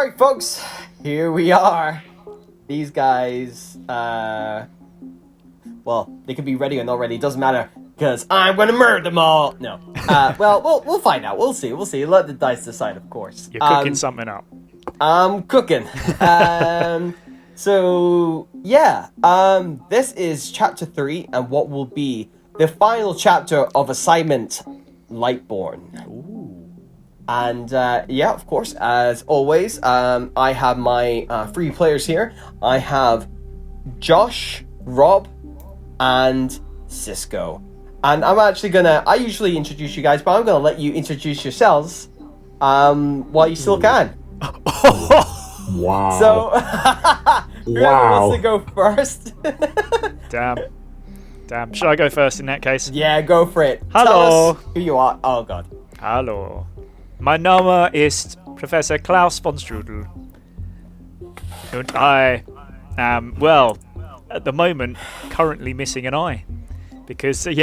Alright, folks, here we are. These guys, well, they could be ready or not ready, it doesn't matter, because I'm gonna murder them all! No. Well, we'll find out, we'll see. Let the dice decide, of course. You're cooking something up. I'm cooking. So, yeah, this is chapter 3, and what will be the final chapter of assignment Lightborn. Ooh. And yeah, of course, as always, I have my 3 players here. I have Josh, Rob, and Cisco. And I'm actually I usually introduce you guys, but I'm gonna let you introduce yourselves while you still can. Wow. So, whoever wants to go first? Damn. Should I go first in that case? Yeah, go for it. Hallo. Tell us who you are. Oh, God. Hallo. Mein Name ist Professor Klaus von Strudel. And I am, well, at the moment, currently missing an eye. Because of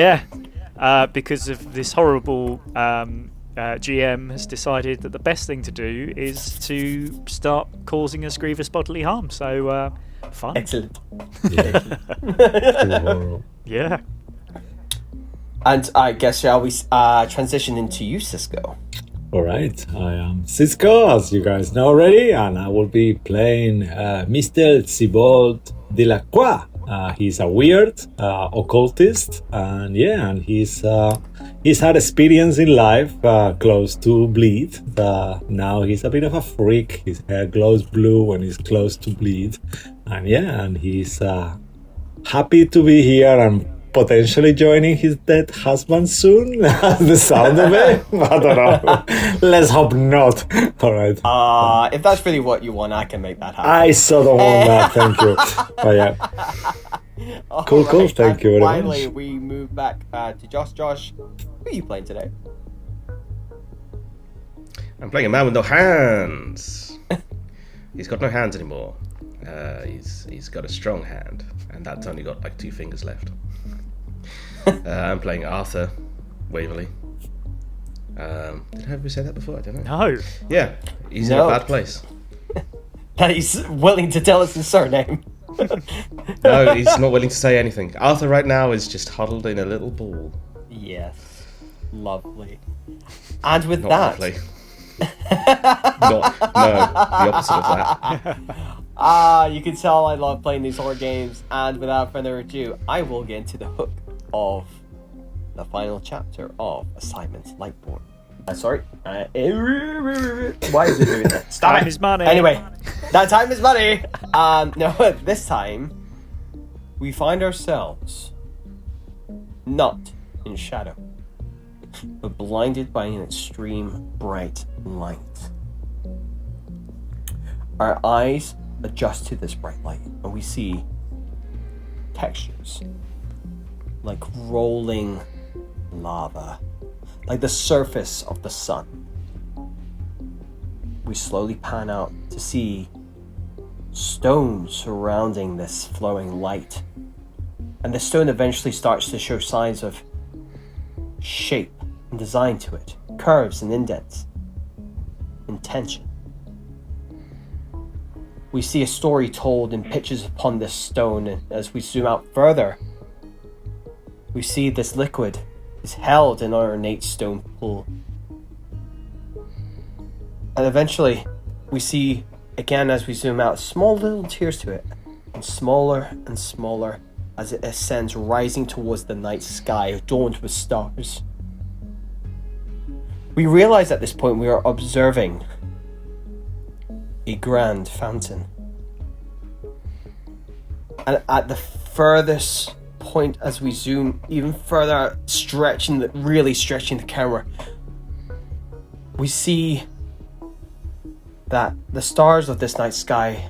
this horrible GM has decided that the best thing to do is to start causing us grievous bodily harm. So, fun. Excellent. Yeah. And I guess shall we transition into you, Cisco? Alright, I am Cisco, as you guys know already, and I will be playing Mr. Thibault Delacroix. He's a weird occultist, and he's had experience in life close to bleed. Now he's a bit of a freak. His hair glows blue when he's close to bleed, and he's happy to be here and potentially joining his dead husband soon. The sound of it, I don't know. Let's hope not. Alright. If that's really what you want, I can make that happen. I sort of want that, thank you. But yeah. Cool, thank you very much. Finally, we move back to Josh. Josh, who are you playing today? I'm playing a man with no hands. He's got no hands anymore. He's got a strong hand, and that's only got like 2 fingers left. I'm playing Arthur Waverley. Did I ever say that before? I don't know. No. Yeah, he's in a bad place. That he's willing to tell us his surname. No, he's not willing to say anything. Arthur right now is just huddled in a little ball. Yes. Lovely. And with Not that... lovely. No, the opposite of that. You can tell I love playing these horror games, and without further ado, I will get into the hook of the final chapter of Assignment Lightborn. Sorry. Why is it doing that? Stop Time it. is money. Anyway, that time is money. No, this time we find ourselves not in shadow, but blinded by an extreme bright light. Our eyes adjust to this bright light, and we see textures like rolling lava, like the surface of the sun. We slowly pan out to see stones surrounding this flowing light, and the stone eventually starts to show signs of shape and design to it, curves and indents, intention. We see a story told in pictures upon this stone, and as we zoom out further, we see this liquid is held in our ornate stone pool. And eventually, we see, again as we zoom out, small little tears to it, and smaller as it ascends, rising towards the night sky adorned with stars. We realize at this point we are observing a grand fountain. And at the furthest point, as we zoom even further, really stretching the camera, we see that the stars of this night sky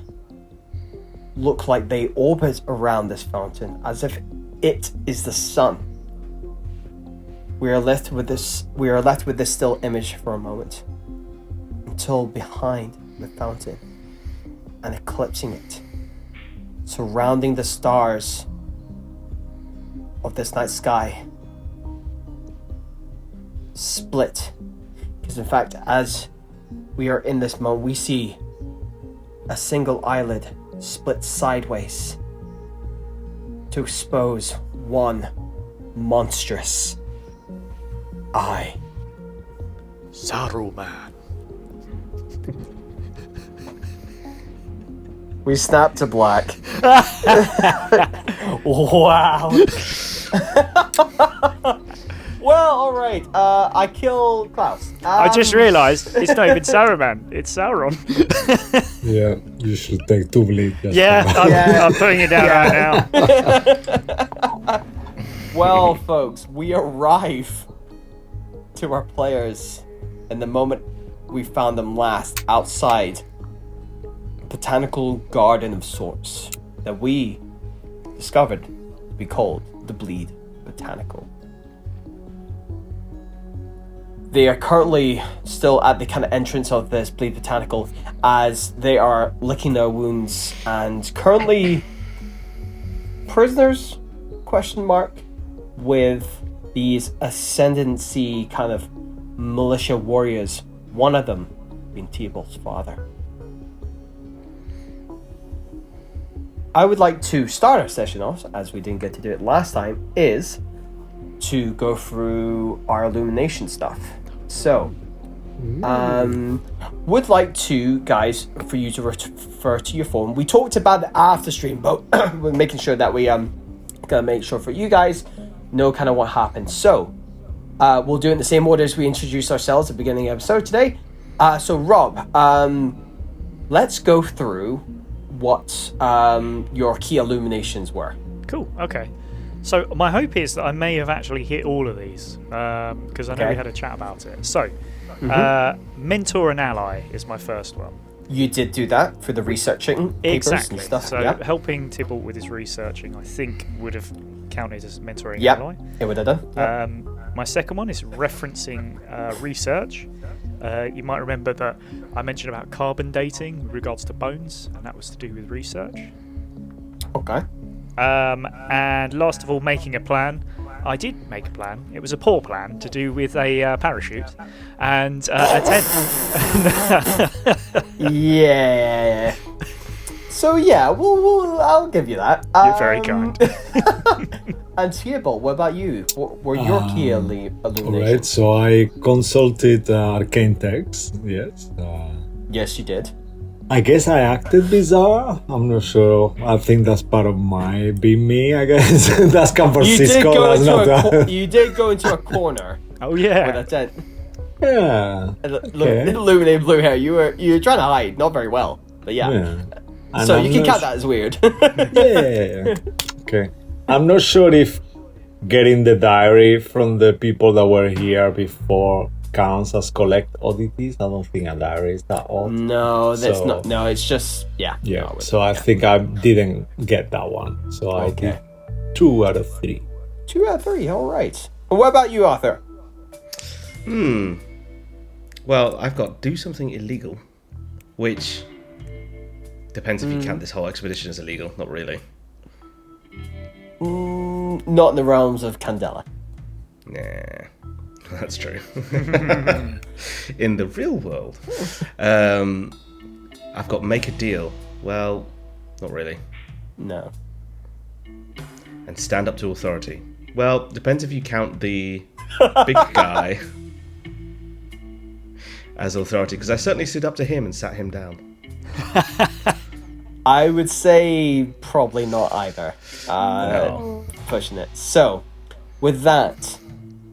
look like they orbit around this fountain as if it is the sun. We are left with this still image for a moment, until behind the fountain and eclipsing it, surrounding the stars of this night sky, split. Because in fact, as we are in this moment, we see a single eyelid splits sideways to expose one monstrous eye. Saruman. We snap to black. Wow. Well, alright. I kill Klaus. I just realised it's not even Saruman, it's Sauron. Yeah, you should take 2 bleed. I'm putting it down right now. Well, folks, we arrive to our players in the moment we found them last outside a botanical garden of sorts that we discovered to be called the Bleed Botanical. They are currently still at the kind of entrance of this Bleed Botanical as they are licking their wounds and currently prisoners, question mark, with these ascendancy kind of militia warriors, one of them being Theobald's father. I would like to start our session off, as we didn't get to do it last time, is to go through our illumination stuff. So, would like to, guys, for you to refer to your phone. We talked about it after stream, but we're making sure that we gonna make sure for you guys know kind of what happened. So, we'll do it in the same order as we introduced ourselves at the beginning of the episode today. So Rob, let's go through what your key illuminations were. Cool, okay. So my hope is that I may have actually hit all of these, because I know we had a chat about it. So, mentor and ally is my first one. You did do that for the researching papers Exactly. and stuff. So Yeah, helping Tybalt with his researching, I think, would have counted as mentoring yeah, and ally. it would have done. Yeah. My second one is referencing research. You might remember that I mentioned about carbon dating with regards to bones, and that was to do with research. Okay. And last of all, making a plan. I did make a plan. It was a poor plan to do with a parachute and a tent. Yeah. So yeah, I'll give you that. You're very kind. And Theobald, what about you? What were your key illuminations? Alright, so I consulted arcane text, yes. Yes, you did. I guess I acted bizarre. I'm not sure. I think that's part of my being me, I guess. That's come for Cisco. You did go into a corner Oh with yeah. a tent. Yeah. Okay. Illuminated blue hair. You were trying to hide, not very well, but yeah. And So I'm you can not count that as weird. Yeah. Okay. I'm not sure if getting the diary from the people that were here before counts as collect oddities. I don't think a diary is that odd. No, that's So- not. No, it's just yeah. Yeah. no, So I think I didn't get that one. So I did 2 out of 3. 2 out of 3. All right. And what about you, Arthur? Well, I've got do something illegal, which depends if you count this whole expedition as illegal. Not really. Not in the realms of Candela. Nah, that's true. In the real world, I've got make a deal. Well, not really. No. And stand up to authority. Well, depends if you count the big guy as authority, because I certainly stood up to him and sat him down. I would say probably not either. No. Pushing it. So, with that,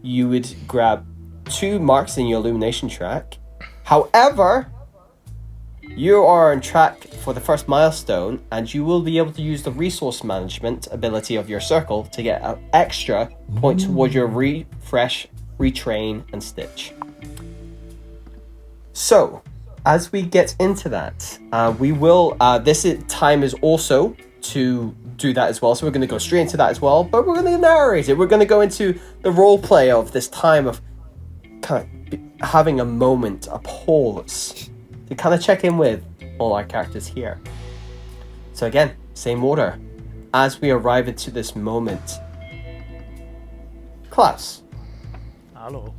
you would grab 2 marks in your illumination track. However, you are on track for the first milestone, and you will be able to use the resource management ability of your circle to get an extra point towards your refresh, retrain, and stitch. So, as we get into that, we will. Time is also to do that as well. So we're going to go straight into that as well. But we're going to narrate it. We're going to go into the role play of this time of kind of having a moment, a pause, to kind of check in with all our characters here. So again, same order. As we arrive into this moment, Klaus. Hello.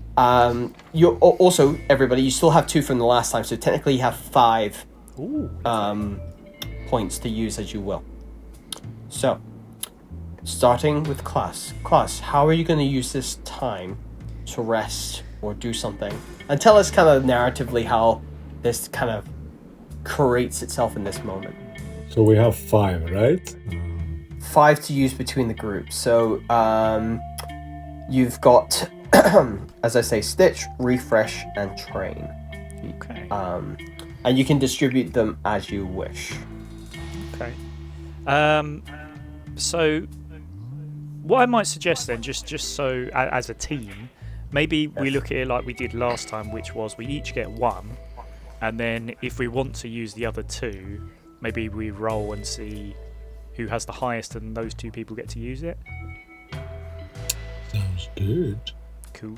You also, everybody, you still have 2 from the last time, so technically you have 5 Ooh. points to use as you will. So, starting with class. Class, how are you going to use this time to rest or do something? And tell us kind of narratively how this kind of creates itself in this moment. So we have 5, right? 5 to use between the groups. So, you've got, as I say, Stitch, Refresh, and Train. Okay. And you can distribute them as you wish. Okay. So, what I might suggest then, just so as a team, maybe we look at it like we did last time, which was we each get 1, and then if we want to use the other 2, maybe we roll and see who has the highest, and those 2 people get to use it. Sounds good. Cool.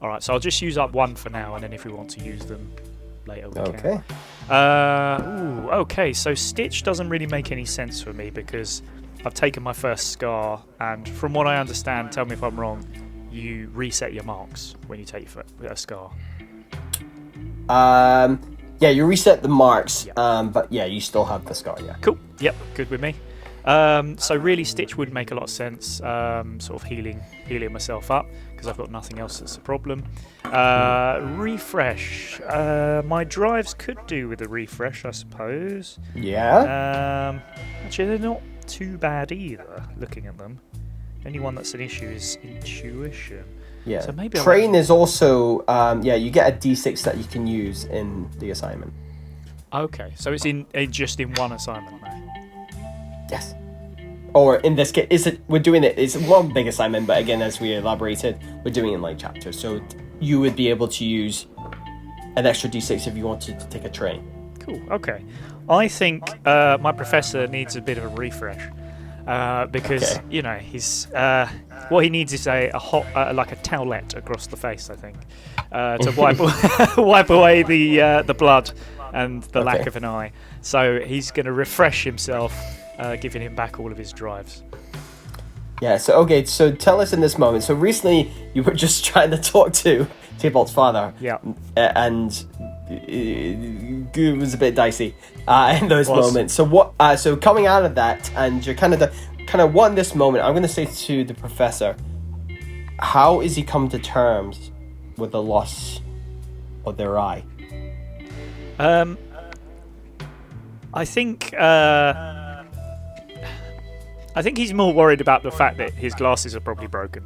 All right, so I'll just use up 1 for now, and then if we want to use them later, we Okay. can. Okay, so Stitch doesn't really make any sense for me because I've taken my first scar, and from what I understand, tell me if I'm wrong, you reset your marks when you take a scar. Yeah, you reset the marks, Yeah. but yeah, you still have the scar, yeah. Cool. Yep, good with me. So really, Stitch would make a lot of sense. Sort of healing myself up because I've got nothing else that's a problem. Refresh. My drives could do with a refresh, I suppose. Yeah? Actually, they're not too bad either. Looking at them, the only one that's an issue is intuition. Yeah. So maybe Train is also, you get a d6 that you can use in the assignment. Okay, so it's just in one assignment now. Yes. Or in this case, it's one big assignment, but again, as we elaborated, we're doing it in like chapters. So you would be able to use an extra d6 if you wanted to take a train. Cool. Okay. I think my professor needs a bit of a refresh because he's what he needs is a hot like a towelette across the face. I think to wipe away the blood and the lack of an eye. So he's going to refresh himself, giving him back all of his drives. Yeah. So tell us in this moment. So recently you were just trying to talk to Tybalt's father. Yeah. And it was a bit dicey in those moments. So what? So coming out of that, and you're kind of what in this moment? I'm going to say to the professor, how is he come to terms with the loss of their eye? I think he's more worried about the fact that his glasses are probably broken,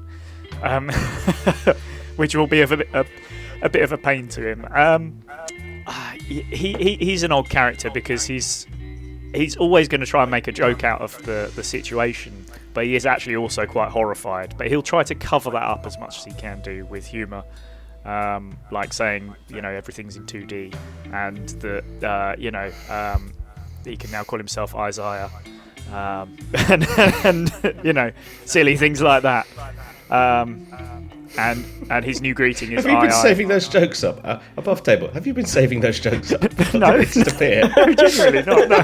which will be a bit of a pain to him. He's an odd character because he's always going to try and make a joke out of the situation, but he is actually also quite horrified. But he'll try to cover that up as much as he can do with humour, like saying everything's in 2D, and that he can now call himself Isaiah, and silly things like that. And his new greeting is. Have you been saving those jokes up above table? Have you been saving those jokes up? No, disappear. No, genuinely not. No.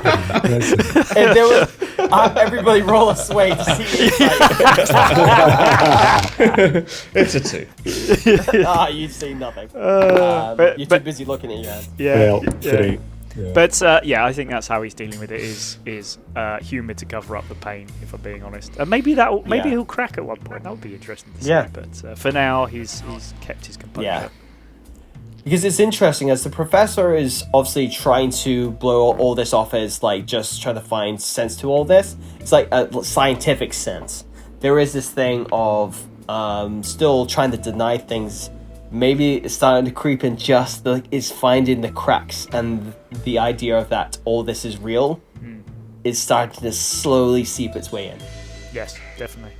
And there was everybody roll a sway to see. It's a 2. You see nothing. But You're too busy looking at your hand. Yeah. 3. Yeah. But I think that's how he's dealing with it. Is humour to cover up the pain. If I'm being honest, and maybe he'll crack at one point. That would be interesting to see. Yeah. But for now, he's kept his composure. Yeah. Because it's interesting, as the professor is obviously trying to blow all this off as like just trying to find sense to all this. It's like a scientific sense. There is this thing of still trying to deny things. Maybe it's starting to creep in, just is finding the cracks, and the idea of that all this is real is starting to slowly seep its way in. Yes, definitely.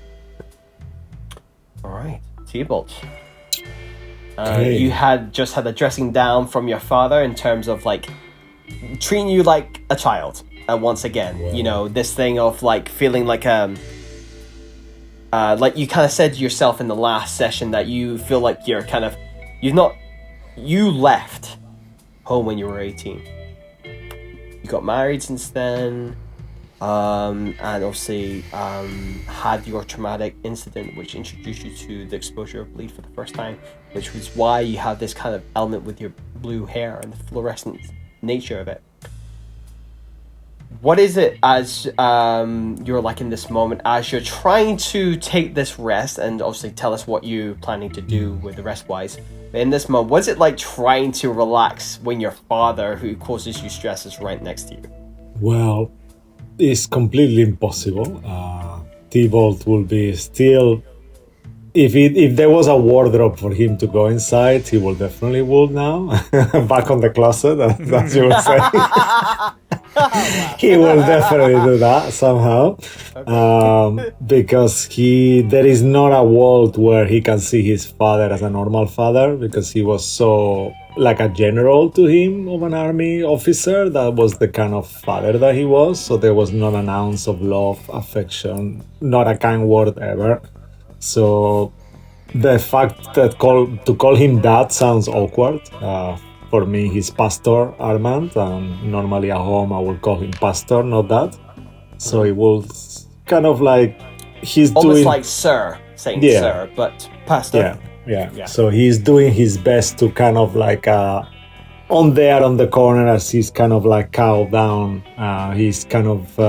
All right, Tybalt. Okay. You had just had a dressing down from your father in terms of like treating you like a child. And once again, Wow. This thing of like feeling like you kind of said to yourself in the last session that you feel like you left home when you were 18. You got married since then, and obviously had your traumatic incident which introduced you to the exposure of bleed for the first time, which was why you have this kind of element with your blue hair and the fluorescent nature of it. what is it as you're like in this moment, as you're trying to take this rest, and obviously tell us what you're planning to do with the rest wise. But in this moment, what's it like trying to relax when your father, who causes you stress, is right next to you? Well, it's completely impossible. Thibault will be still. If there was a wardrobe for him to go inside, he will definitely would now. Back on the closet, as you would say. He will definitely do that somehow. Because there is not a world where he can see his father as a normal father, because he was so like a general to him of an army officer. That was the kind of father that he was. So there was not an ounce of love, affection, not a kind word ever. So the fact that to call him dad sounds awkward. For me, he's Pastor Armand, and normally at home I will call him Pastor, not dad. So it will kind of like he's almost doing like sir, saying sir, but Pastor. Yeah. So he's doing his best to kind of like on the corner as he's kind of like cowed down. He's kind of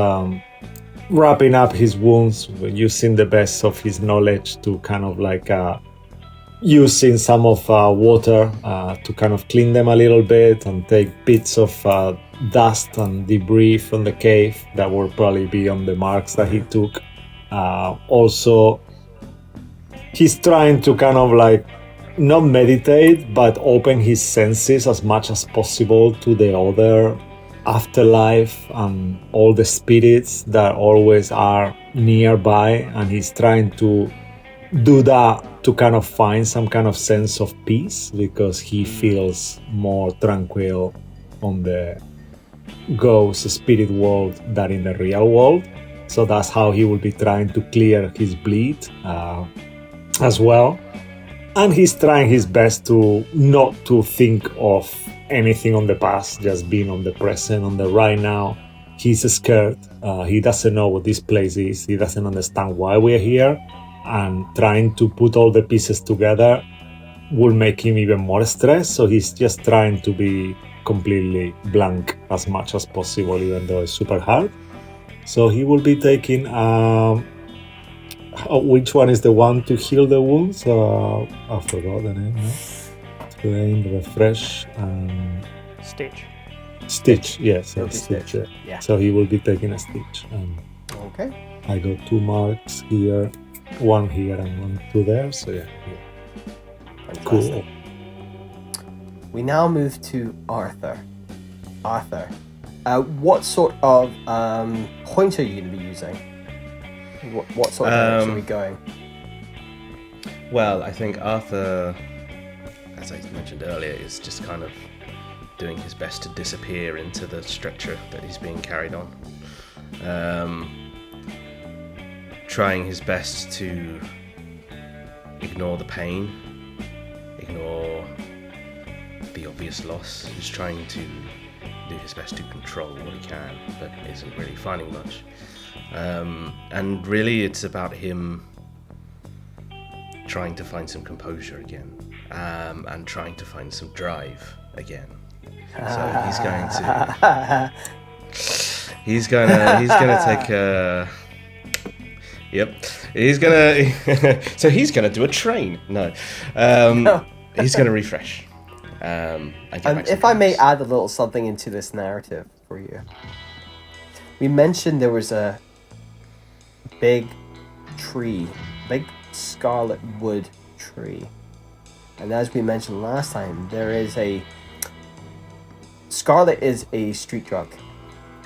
wrapping up his wounds, using the best of his knowledge to kind of like using some of water to kind of clean them a little bit and take bits of dust and debris from the cave that will probably be on the marks that he took. Also, he's trying to kind of like not meditate, but open his senses as much as possible to the other afterlife and all the spirits that always are nearby, and he's trying to do that to kind of find some kind of sense of peace, because he feels more tranquil on the ghost spirit world than in the real world. So that's how he will be trying to clear his bleed as well. And he's trying his best to not to think of anything on the past, just being on the present, on the right now. He's scared. He doesn't know what this place is. He doesn't understand why we're here. And trying to put all the pieces together will make him even more stressed. So he's just trying to be completely blank as much as possible, even though it's super hard. So he will be taking... which one is the one to heal the wounds? I forgot the name. No? Train, refresh, and... Stitch, yes. Stitch. Yeah. So he will be taking a stitch. Okay. I got 2 marks here, 1 here and 2 there. So yeah. Fantastic. Cool. We now move to Arthur. What sort of pointer are you going to be using? What sort of direction are we going? Well, I think Arthur, as I mentioned earlier, is just kind of doing his best to disappear into the structure that he's being carried on. Trying his best to ignore the pain, ignore the obvious loss. He's trying to do his best to control what he can, but isn't really finding much. And really it's about him trying to find some composure again, and trying to find some drive again. So he's gonna take a... Yep. So he's gonna do a train. No. He's gonna refresh. And if I may add a little something into this narrative for you. We mentioned there was a big tree, big scarlet wood tree. And as we mentioned last time, Scarlet is a street drug.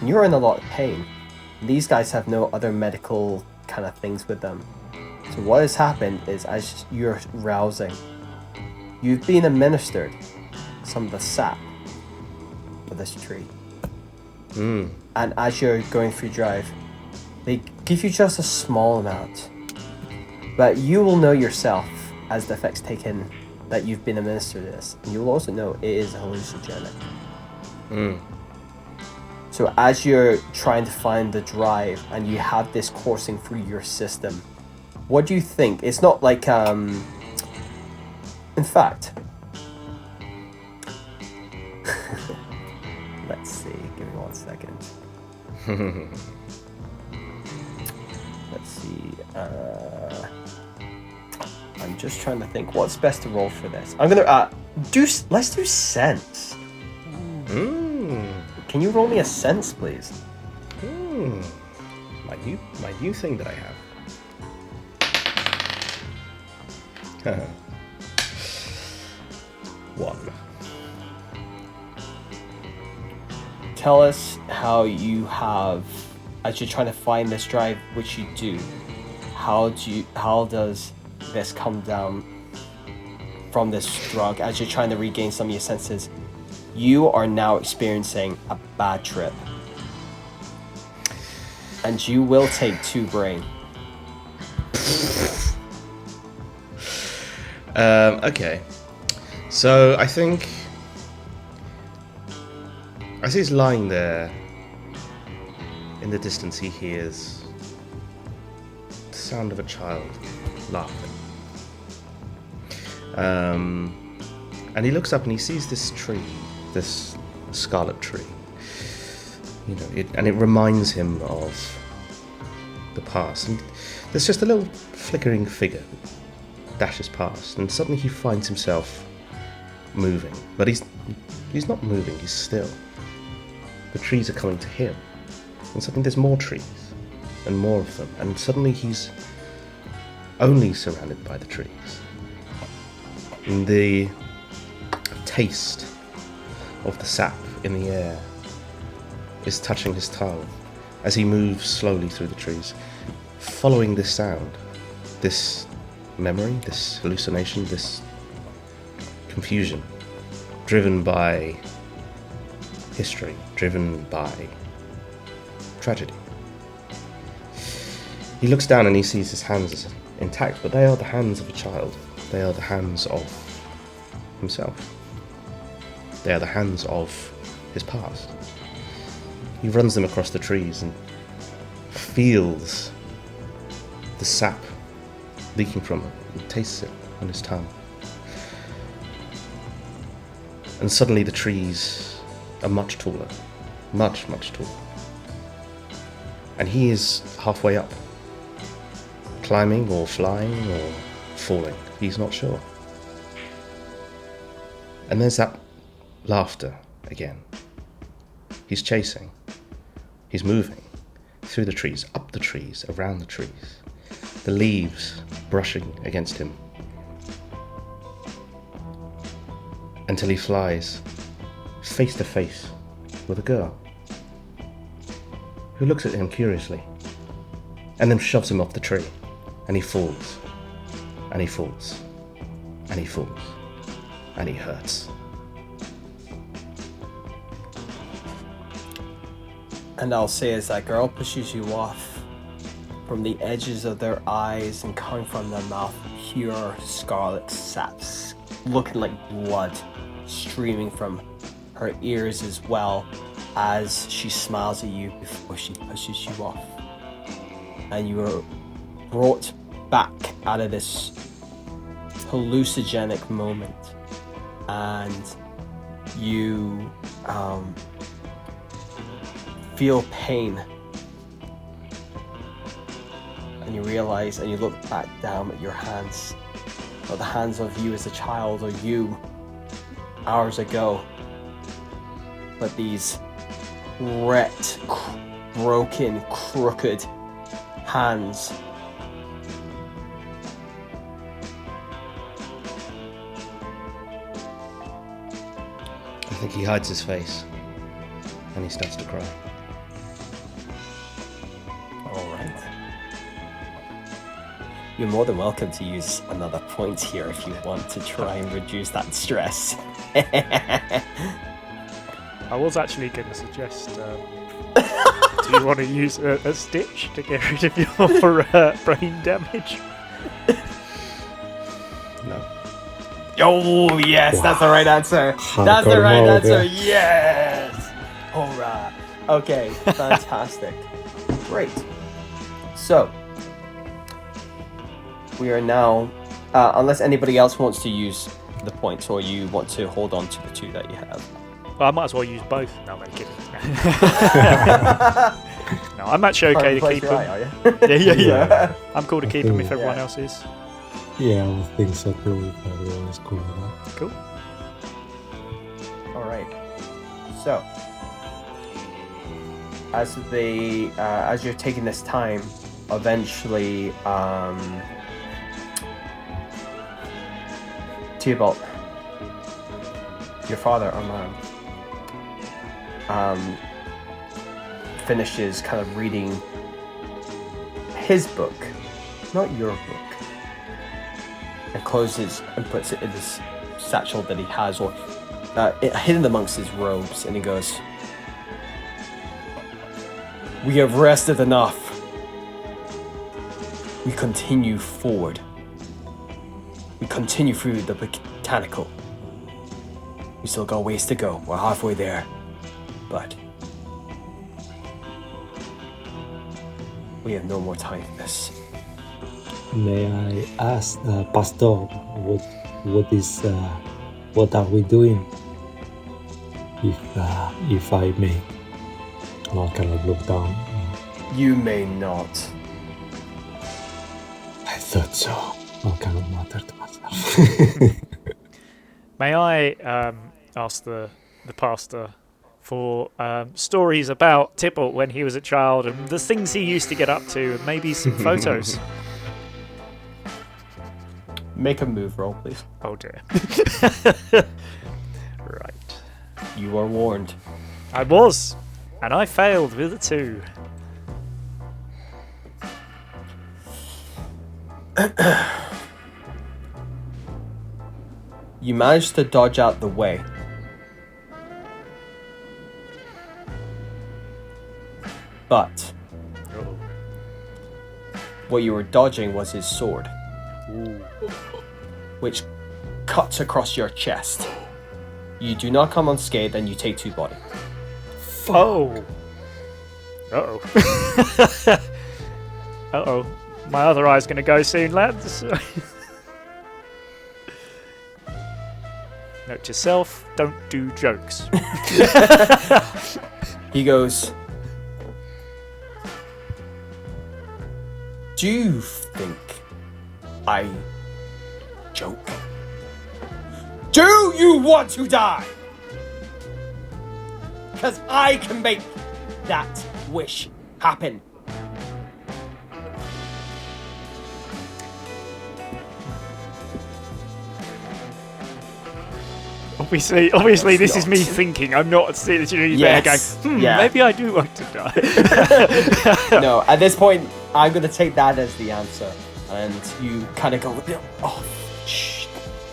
And you're in a lot of pain. These guys have no other medical kind of things with them. So what has happened is, as you're rousing, you've been administered some of the sap of this tree. And as you're going through drive, they give you just a small amount. But you will know yourself, as the effects take in, that you've been administered this. And you will also know it is hallucinogenic. So as you're trying to find the drive and you have this coursing through your system, what do you think? It's not like, in fact, let's see, give me 1 second. Let's see. I'm just trying to think what's best to roll for this. I'm gonna let's do sense. Can you roll me a sense, please? My new thing that I have. 1. Tell us how you have, as you're trying to find this drive, which you do. How does this come down from this drug as you're trying to regain some of your senses? You are now experiencing a bad trip, and you will take 2 brain. Okay. So I think as he's lying there in the distance, he hears the sound of a child laughing. And he looks up and he sees this tree, this scarlet tree. You know, it reminds him of the past. And there's just a little flickering figure that dashes past, and suddenly he finds himself moving. But he's not moving, he's still. The trees are coming to him. And suddenly there's more trees, and more of them. And suddenly he's only surrounded by the trees. And the taste of the sap in the air is touching his tongue as he moves slowly through the trees, following this sound, this memory, this hallucination, this confusion, driven by history, driven by tragedy. He looks down and he sees his hands intact, but they are the hands of a child. They are the hands of himself. They are the hands of his past. He runs them across the trees and feels the sap leaking from it and tastes it on his tongue. And suddenly the trees are much taller, much taller. And he is halfway up, climbing or flying or falling. He's not sure. And there's that laughter again. He's chasing. He's moving through the trees, up the trees, around the trees. The leaves brushing against him. Until he flies face to face with a girl who looks at him curiously and then shoves him off the tree, and he falls, and he falls, and he falls, and he hurts. And I'll say as that girl pushes you off, from the edges of their eyes and coming from their mouth, pure scarlet saps, looking like blood, streaming from her ears as well, as she smiles at you before she pushes you off. And you are brought back out of this hallucinogenic moment, and you feel pain, and you realize, and you look back down at your hands, or the hands of you as a child, or you hours ago, but these wrecked, broken, crooked hands. I think he hides his face and he starts to cry. Alright. You're more than welcome to use another point here if you want to try and reduce that stress. I was actually going to suggest, do you want to use a stitch to get rid of your brain damage? No. Oh, yes, wow. That's the right answer. That's the right answer, yes! Alright. Okay, fantastic. Great. So, we are now, unless anybody else wants to use the points, or you want to hold on to the 2 that you have. Well, I might as well use both. No, I'm kidding. No, I'm actually okay to keep Right, him. are you? Yeah. I'm cool to keep him if think- everyone Yeah. else is. Yeah, I would think so too. If everyone is cool with that. Cool. All right. So, as you're taking this time, eventually, Tybalt, your father, Armand, finishes kind of reading his book, not your book, and closes and puts it in this satchel that he has, or hidden amongst his robes, and he goes, "We have rested enough. We continue forward. We continue through the botanical. We still got ways to go. We're halfway there. But we have no more time for this." May I ask, Pastor, what are we doing? If I may, I cannot look down. You may not. I thought so. I cannot matter to myself. May I ask the pastor for stories about Tybalt when he was a child and the things he used to get up to, and maybe some photos? Make a move roll, please. Oh dear. Right. You are warned. I was, and I failed with a 2. You managed to dodge out the way. But what you were dodging was his sword, which cuts across your chest. You do not come unscathed, and you take 2 body. Oh. Uh-oh. Uh-oh. My other eye's gonna go soon, lads. Note to self, don't do jokes. He goes, "Do you think I joke? Do you want to die? Because I can make that wish happen." Obviously, this is me not. thinking. I'm not sitting there Yes, going, yeah. maybe I do want to die. No, at this point, I'm going to take that as the answer. And you kind of go, "Oh, shh.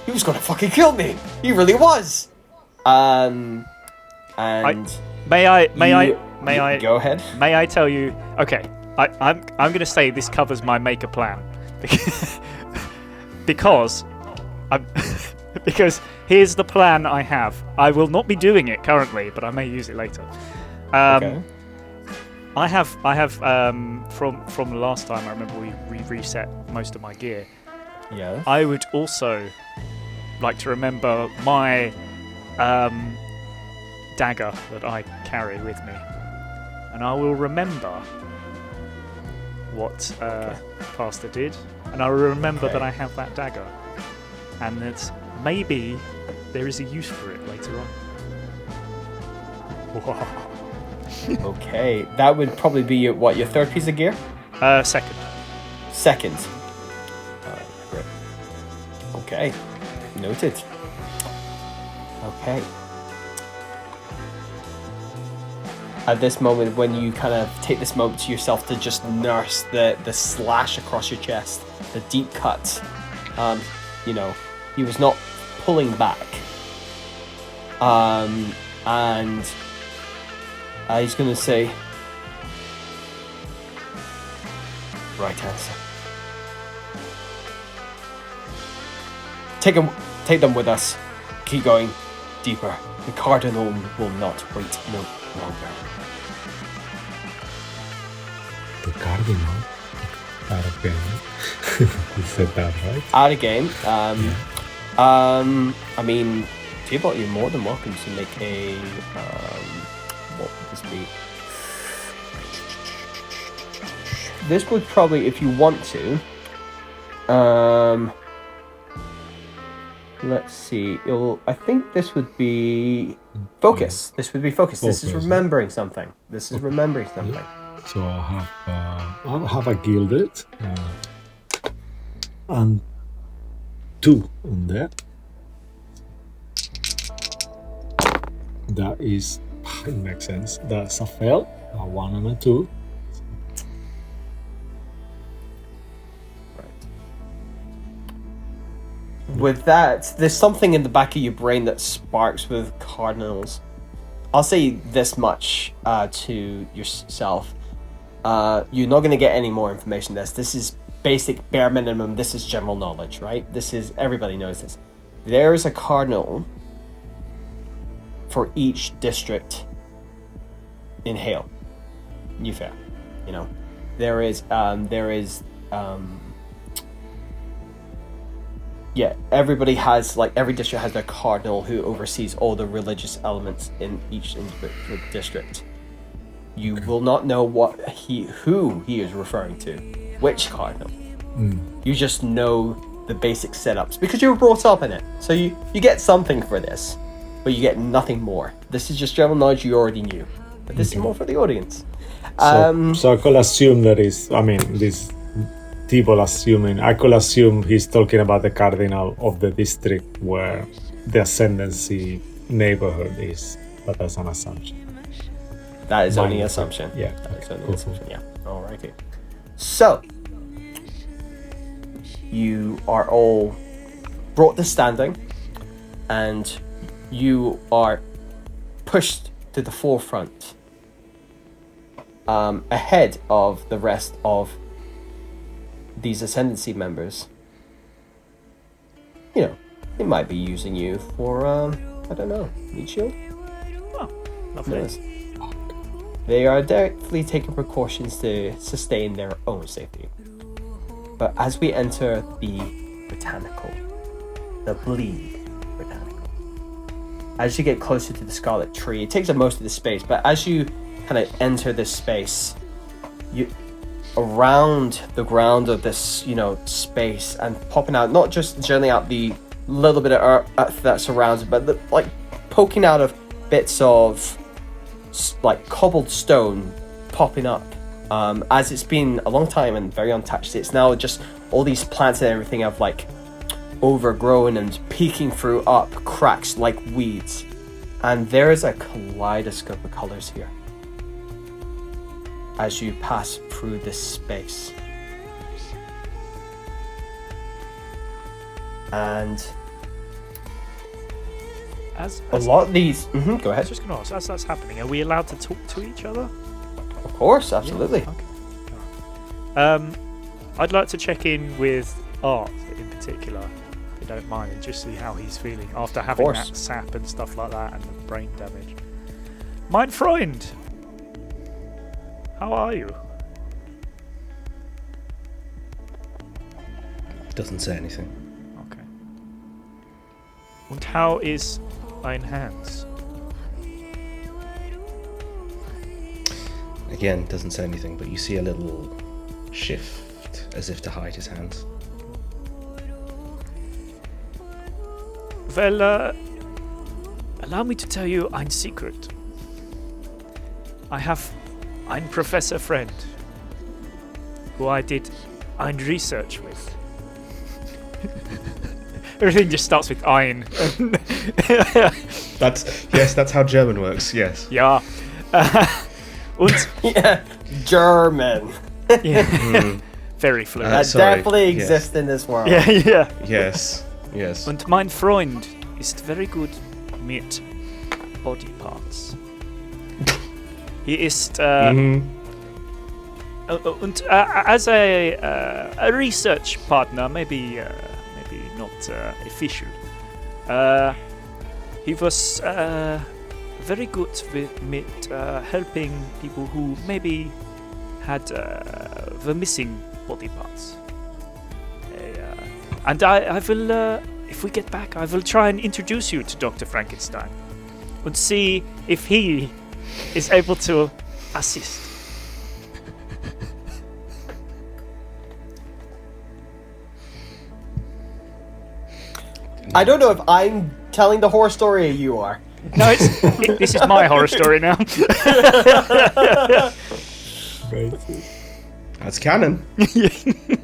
He was going to fucking kill me. He really was." And May I go ahead. May I tell you? Okay, I'm going to say this covers my make a plan because because here's the plan I have. I will not be doing it currently, but I may use it later. Okay. I have from the last time I remember we reset most of my gear. Yeah. I would also like to remember my dagger that I carry with me, and I will remember what Pastor did, and I will remember that I have that dagger, and that maybe there is a use for it later on. Whoa. Okay, that would probably be your 3rd piece of gear? Second. Second. Great. Okay, noted. Okay. At this moment, when you kind of take this moment to yourself to just nurse the slash across your chest, the deep cut, he was not pulling back. And he's going to say, "Right answer. Take them with us. Keep going deeper. The Cardinal will not wait no longer." The Cardinal? Out of game. You said that, right? Out of game. I mean, Tybalt, you're more than welcome to make a. What would this be? this would probably, if you want to, let's see. I think this would be focus. This would be focus. This is Focus. remembering something. This is remembering something. So I'll have a gilded and 2 on there. That is, it makes sense. That's a fail, a 1 and a 2. With that, there's something in the back of your brain that sparks with cardinals. I'll say this much to yourself. You're not going to get any more information. This is basic, bare minimum. This is general knowledge, right? Everybody knows this. There is a cardinal for each district in Hale. New Fair. You know, there is yeah, everybody has, like, every district has their cardinal who oversees all the religious elements in each individual district. You will not know who he is referring to, which cardinal. You just know the basic setups because you were brought up in it. So you get something for this, but you get nothing more. This is just general knowledge you already knew, but this is more for the audience. So I could assume this people assuming, I could assume he's talking about the cardinal of the district where the ascendancy neighborhood is, but that's an assumption. That is only an assumption. Yeah. That's only an Cool. assumption. Yeah. Alrighty. So you are all brought to standing, and you are pushed to the forefront, ahead of the rest of these ascendancy members. You know, they might be using you for I don't know, meat shield. Oh, lovely. Yes. They are definitely taking precautions to sustain their own safety. But as we enter the botanical, the bleed botanical, as you get closer to the scarlet tree, it takes up most of the space, but as you kind of enter this space, you around the ground of this, space, and popping out, not just generally out the little bit of earth that surrounds it, but like poking out of bits of like cobbled stone popping up. As it's been a long time and very untouched, it's now just all these plants and everything have like overgrown and peeking through up cracks like weeds. And there is a kaleidoscope of colors here as you pass through this space. And a lot of these... Go I was ahead. just going to ask, as that's happening, are we allowed to talk to each other? Of course, absolutely. Yeah, okay. I'd like to check in with Art in particular, if you don't mind, and just see how he's feeling after having that sap and stuff like that and the brain damage. Mein Freund, how are you? Doesn't say anything. Okay. Und how is ein Hans? Again, doesn't say anything, but you see a little shift as if to hide his hands. Well, allow me to tell you ein secret. I have ein professor friend who I did ein research with. Everything just starts with ein. That's how German works. Yes. Ja. Und Yeah, German. yeah. Very fluent. That sorry, definitely yes. exists in this world. Yeah, yeah. Yes. Yes. Und mein Freund ist very good mit body parts. He ist und as a research partner, maybe not official. He was very good with helping people who maybe had the missing body parts. And I will, if we get back, I will try and introduce you to Dr. Frankenstein and see if he is able to assist. I don't know if I'm telling the horror story or you are. No, this is my horror story now. That's canon.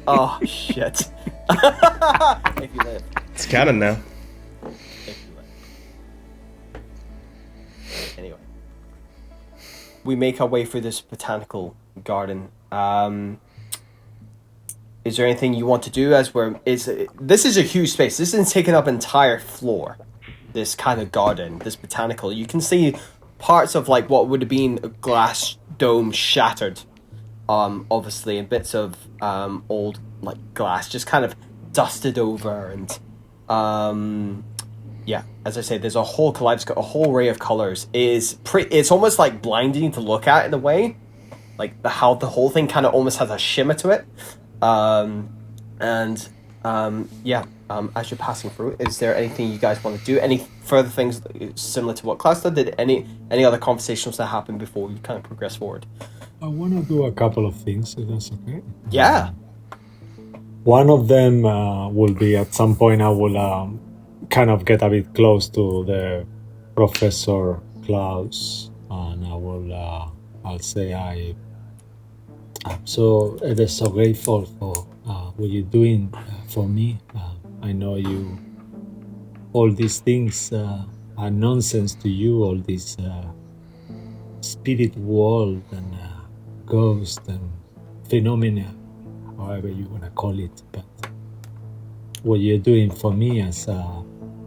Oh shit! If you live. It's canon now. If you live. Anyway, we make our way through this botanical garden. Is there anything you want to do as this is a huge space. This is taking up an entire floor. This kind of garden, this botanical. You can see parts of like what would have been a glass dome shattered. Obviously, and bits of old like glass just kind of dusted over, and yeah, as I say, there's a whole kaleidoscope, a whole array of colors. It's almost like blinding to look at in a way, like how the whole thing kind of almost has a shimmer to it. As you're passing through, is there anything you guys want to do? Any further things similar to what Cluster did? Any other conversations that happened before you kind of progress forward? I want to do a couple of things, if that's okay. Yeah. One of them will be at some point I will kind of get a bit close to the Professor Klaus, and I will I'll say I'm so ever so grateful for what you're doing for me. I know you. All these things are nonsense to you. All this spirit world and ghost and phenomena, however you want to call it. But what you're doing for me as a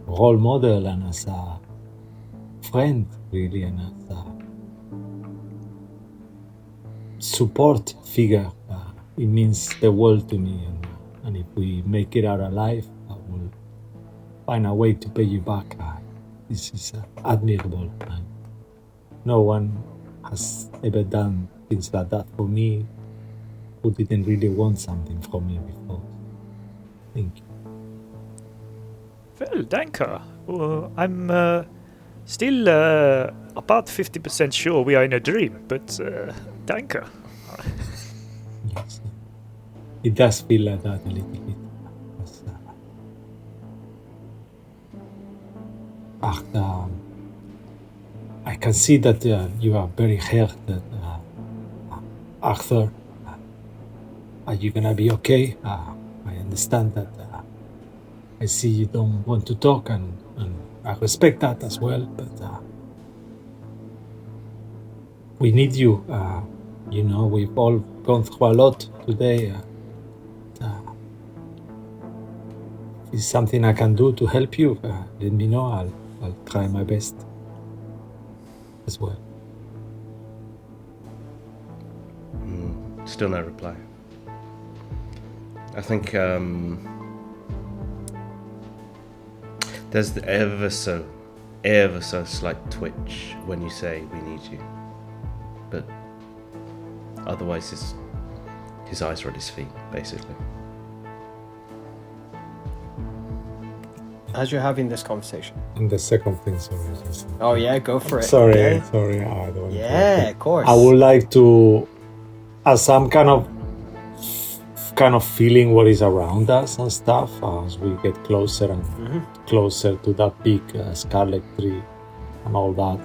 role model and as a friend, really, and as a support figure, it means the world to me. And if we make it out alive, I will find a way to pay you back. This is admirable. And no one has ever done things like that for me who didn't really want something from me before. Thank you. Well, danke. I'm still about 50% sure we are in a dream, but danke. Yes. It does feel like that a little bit. I can see that you are very hurt. Arthur, are you gonna be okay? I understand that. I see you don't want to talk, and I respect that as well. But we need you. We've all gone through a lot today. If it's something I can do to help you, let me know. I'll try my best as well. Still no reply. I think there's the ever so slight twitch when you say we need you, but otherwise his eyes are at his feet, basically. As you're having this conversation. And the second thing, sorry. Oh yeah, go for it. Sorry. Yeah. I don't. Yeah, of course. I would like to, as some kind of feeling what is around us and stuff as we get closer and closer to that big scarlet tree and all that.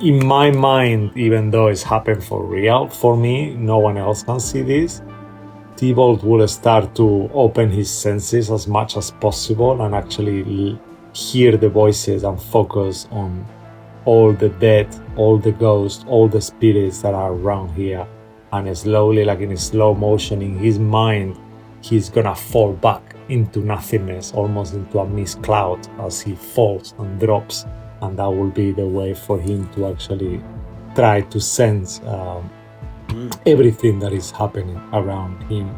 In my mind, even though it's happened for real for me, no one else can see this. Thibault will start to open his senses as much as possible and actually hear the voices and focus on all the dead, all the ghosts, all the spirits that are around here. And slowly, like in slow motion, in his mind, he's gonna fall back into nothingness, almost into a mist cloud as he falls and drops. And that will be the way for him to actually try to sense everything that is happening around him.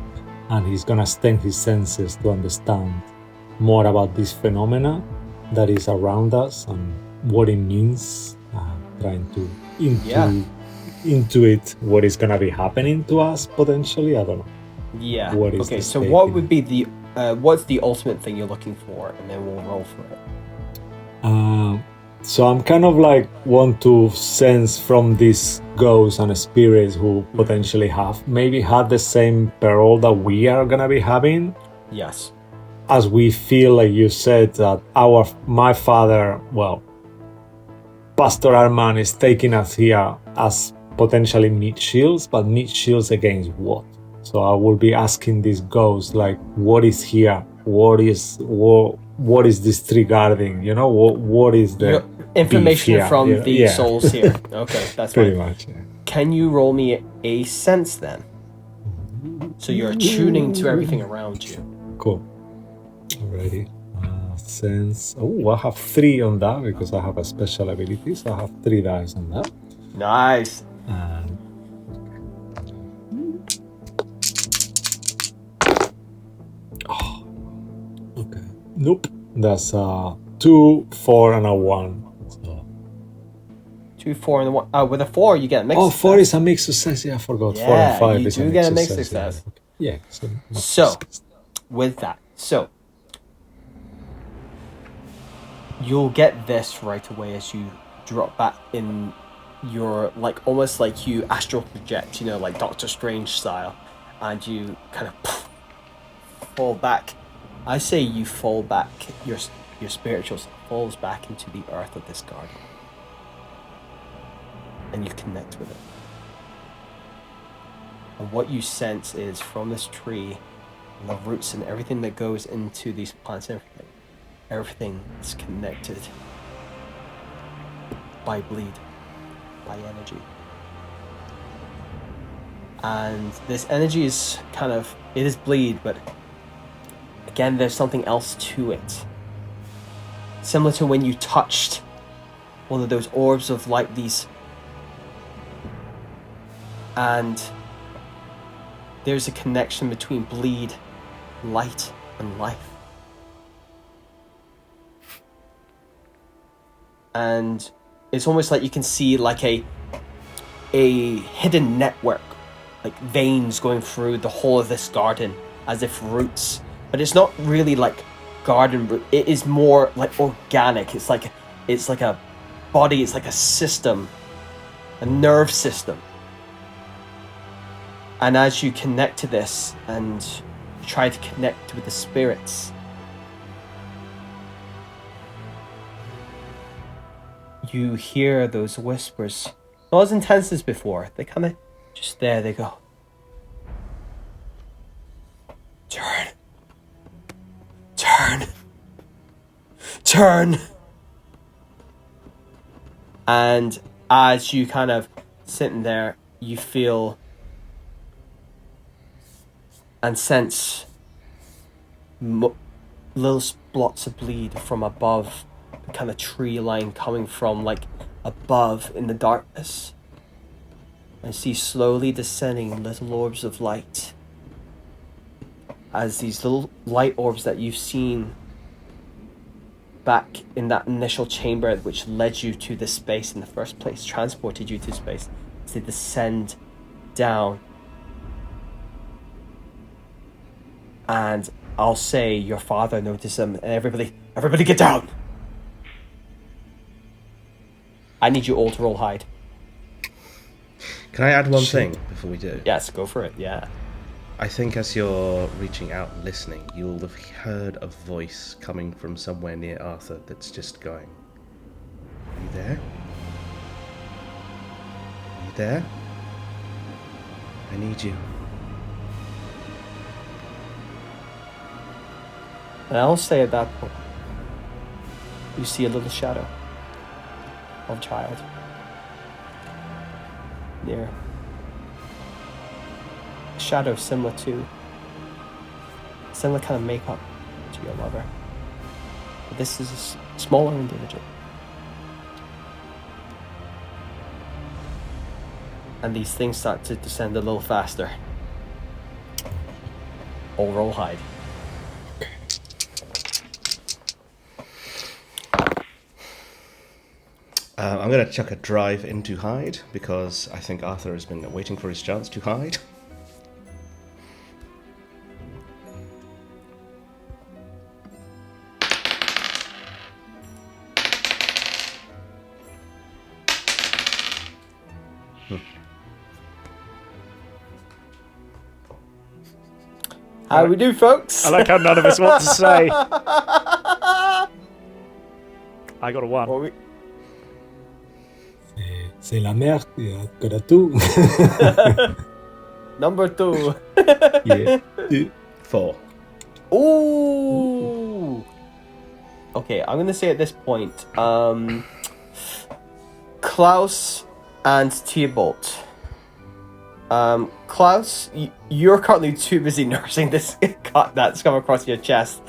And he's gonna extend his senses to understand more about this phenomena that is around us and what it means, trying to intuit what is gonna be happening to us potentially. I don't know. Yeah. What is okay, the so stake what in would be the what's the ultimate thing you're looking for, and then we'll roll for it. So I'm kind of like want to sense from these ghosts and spirits who potentially have maybe had the same peril that we are gonna be having. Yes. as we feel like you said that my father, well, Pastor Arman is taking us here as potentially meat shields, but meat shields against what? So I will be asking these ghosts like, what is here? What is this tree guarding? You know, what is the Your information here? from the Yeah. souls here. Okay, that's Pretty fine. much. Yeah. Can you roll me a sense then? So you're tuning to everything around you. Cool. Alrighty. Sense. Oh, I have 3 on that because I have a special ability. So I have 3 dice on that. Nice. And okay. Nope. That's 2, 4, and a 1. So. 2, 4, and 1. With a 4, you get a mixed Oh, 4 success. is a mixed success. Yeah, I forgot. Yeah, 4 and 5 you is do a get a mixed mixed success. success. Yeah. So, with that, you'll get this right away as you drop back in your, like, almost like you astral project, you know, like Doctor Strange style, and you kind of fall back. I say you fall back, your spiritual self falls back into the earth of this garden, and you connect with it. And what you sense is from this tree, and the roots and everything that goes into these plants, everything is connected by bleed, by energy. And this energy is it is bleed, but again, there's something else to it. Similar to when you touched one of those orbs of light, and there's a connection between bleed, light, and life. And it's almost like you can see like a hidden network, like veins going through the whole of this garden, as if roots. But it's not really like garden root. It is more like organic. It's like a body. It's like a system, a nerve system. And as you connect to this and try to connect with the spirits, you hear those whispers, not as intense as before. They kind of just there. They go, turn, turn, turn. And as you kind of sitting there, you feel and sense little spots of bleed from above the kind of tree line, coming from like above in the darkness, and see slowly descending little orbs of light, as these little light orbs that you've seen back in that initial chamber which led you to this space in the first place, transported you to space, as they descend down. And I'll say your father noticed them, and everybody get down. I need you all to roll hide. Can I add one thing before we do? Yes, go for it, yeah. I think as you're reaching out and listening, you'll have heard a voice coming from somewhere near Arthur that's just going, "Are you there? Are you there? I need you." And I'll say at that point, you see a little shadow of a child near. A shadow similar kind of makeup to your lover. But this is a smaller individual. And these things start to descend a little faster. All roll hide. I'm going to chuck a drive into hide because I think Arthur has been waiting for his chance to hide. How we do, folks? I like how none of us want to say. I got a 1. What we- C'est la merde, yeah, got a 2. Number 2. Yeah. 4. Ooh. Okay, I'm gonna say at this point, Klaus and Theobald. Klaus, you're currently too busy nursing this cut that's come across your chest.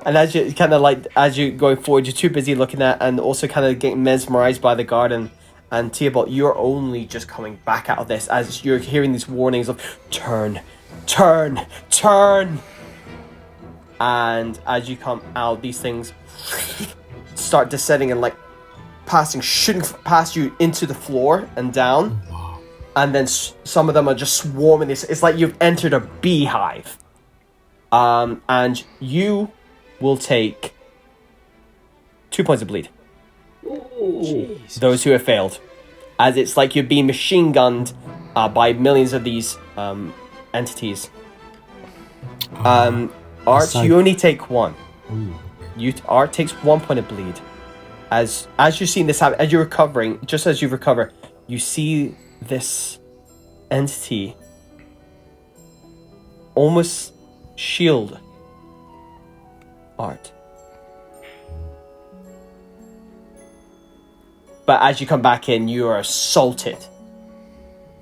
And as you kind of like, as you're going forward, you're too busy looking at and also kind of getting mesmerized by the garden. And Theobald, you're only just coming back out of this as you're hearing these warnings of turn, turn, turn. And as you come out, these things start descending and like shooting past you into the floor and down. And then some of them are just swarming this. It's like you've entered a beehive. And you will take 2 points of bleed. Jeez. Those who have failed. As it's like you're being machine gunned by millions of these entities. Art, you only take 1. Art takes 1 point of bleed. As you're seeing this happen, as you're recovering, just as you recover, you see this entity almost shield Art. But as you come back in, you are assaulted.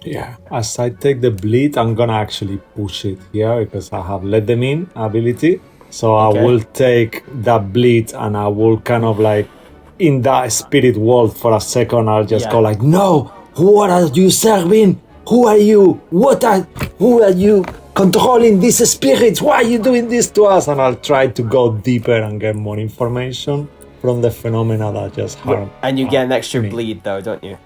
Yeah, as I take the bleed, I'm gonna actually push it here because I have let them in ability. So Okay. I will take that bleed and I will kind of like in that spirit world for a second. I'll just go like, no, what are you serving? Who are you? Who are you controlling these spirits? Why are you doing this to us? And I'll try to go deeper and get more information from the phenomena that just harm. And you get an extra me. bleed though, don't you?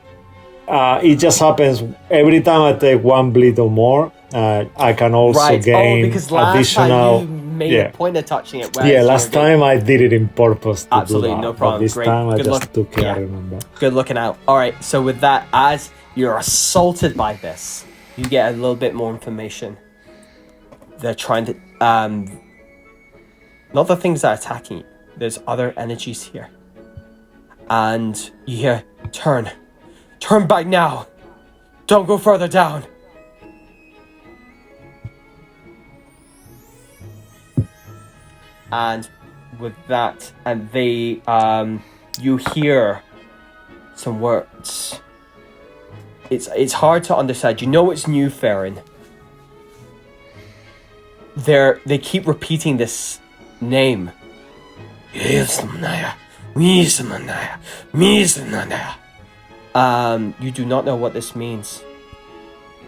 It just happens every time I take 1 bleed or more. I can also gain because last additional. time you made a point of touching it. Yeah, last time I did it in purpose to Absolutely, do that. no problem. But this Great. time I Good just luck. took it, Yeah. I remember. Good looking out. Alright, so with that, as you're assaulted by this, you get a little bit more information. They're trying to not the things that are attacking you. There's other energies here. And you hear, turn back now. Don't go further down. And with that, and they, you hear some words. It's hard to understand. You know it's New Farron. They keep repeating this name. You do not know what this means,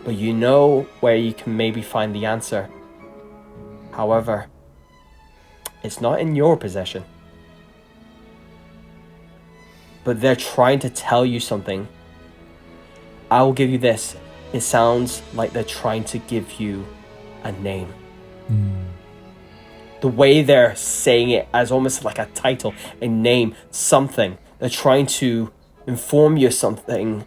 but you know where you can maybe find the answer. However, it's not in your possession. But they're trying to tell you something. I will give you this. It sounds like they're trying to give you a name. The way they're saying it as almost like a title, a name, something. They're trying to inform you something.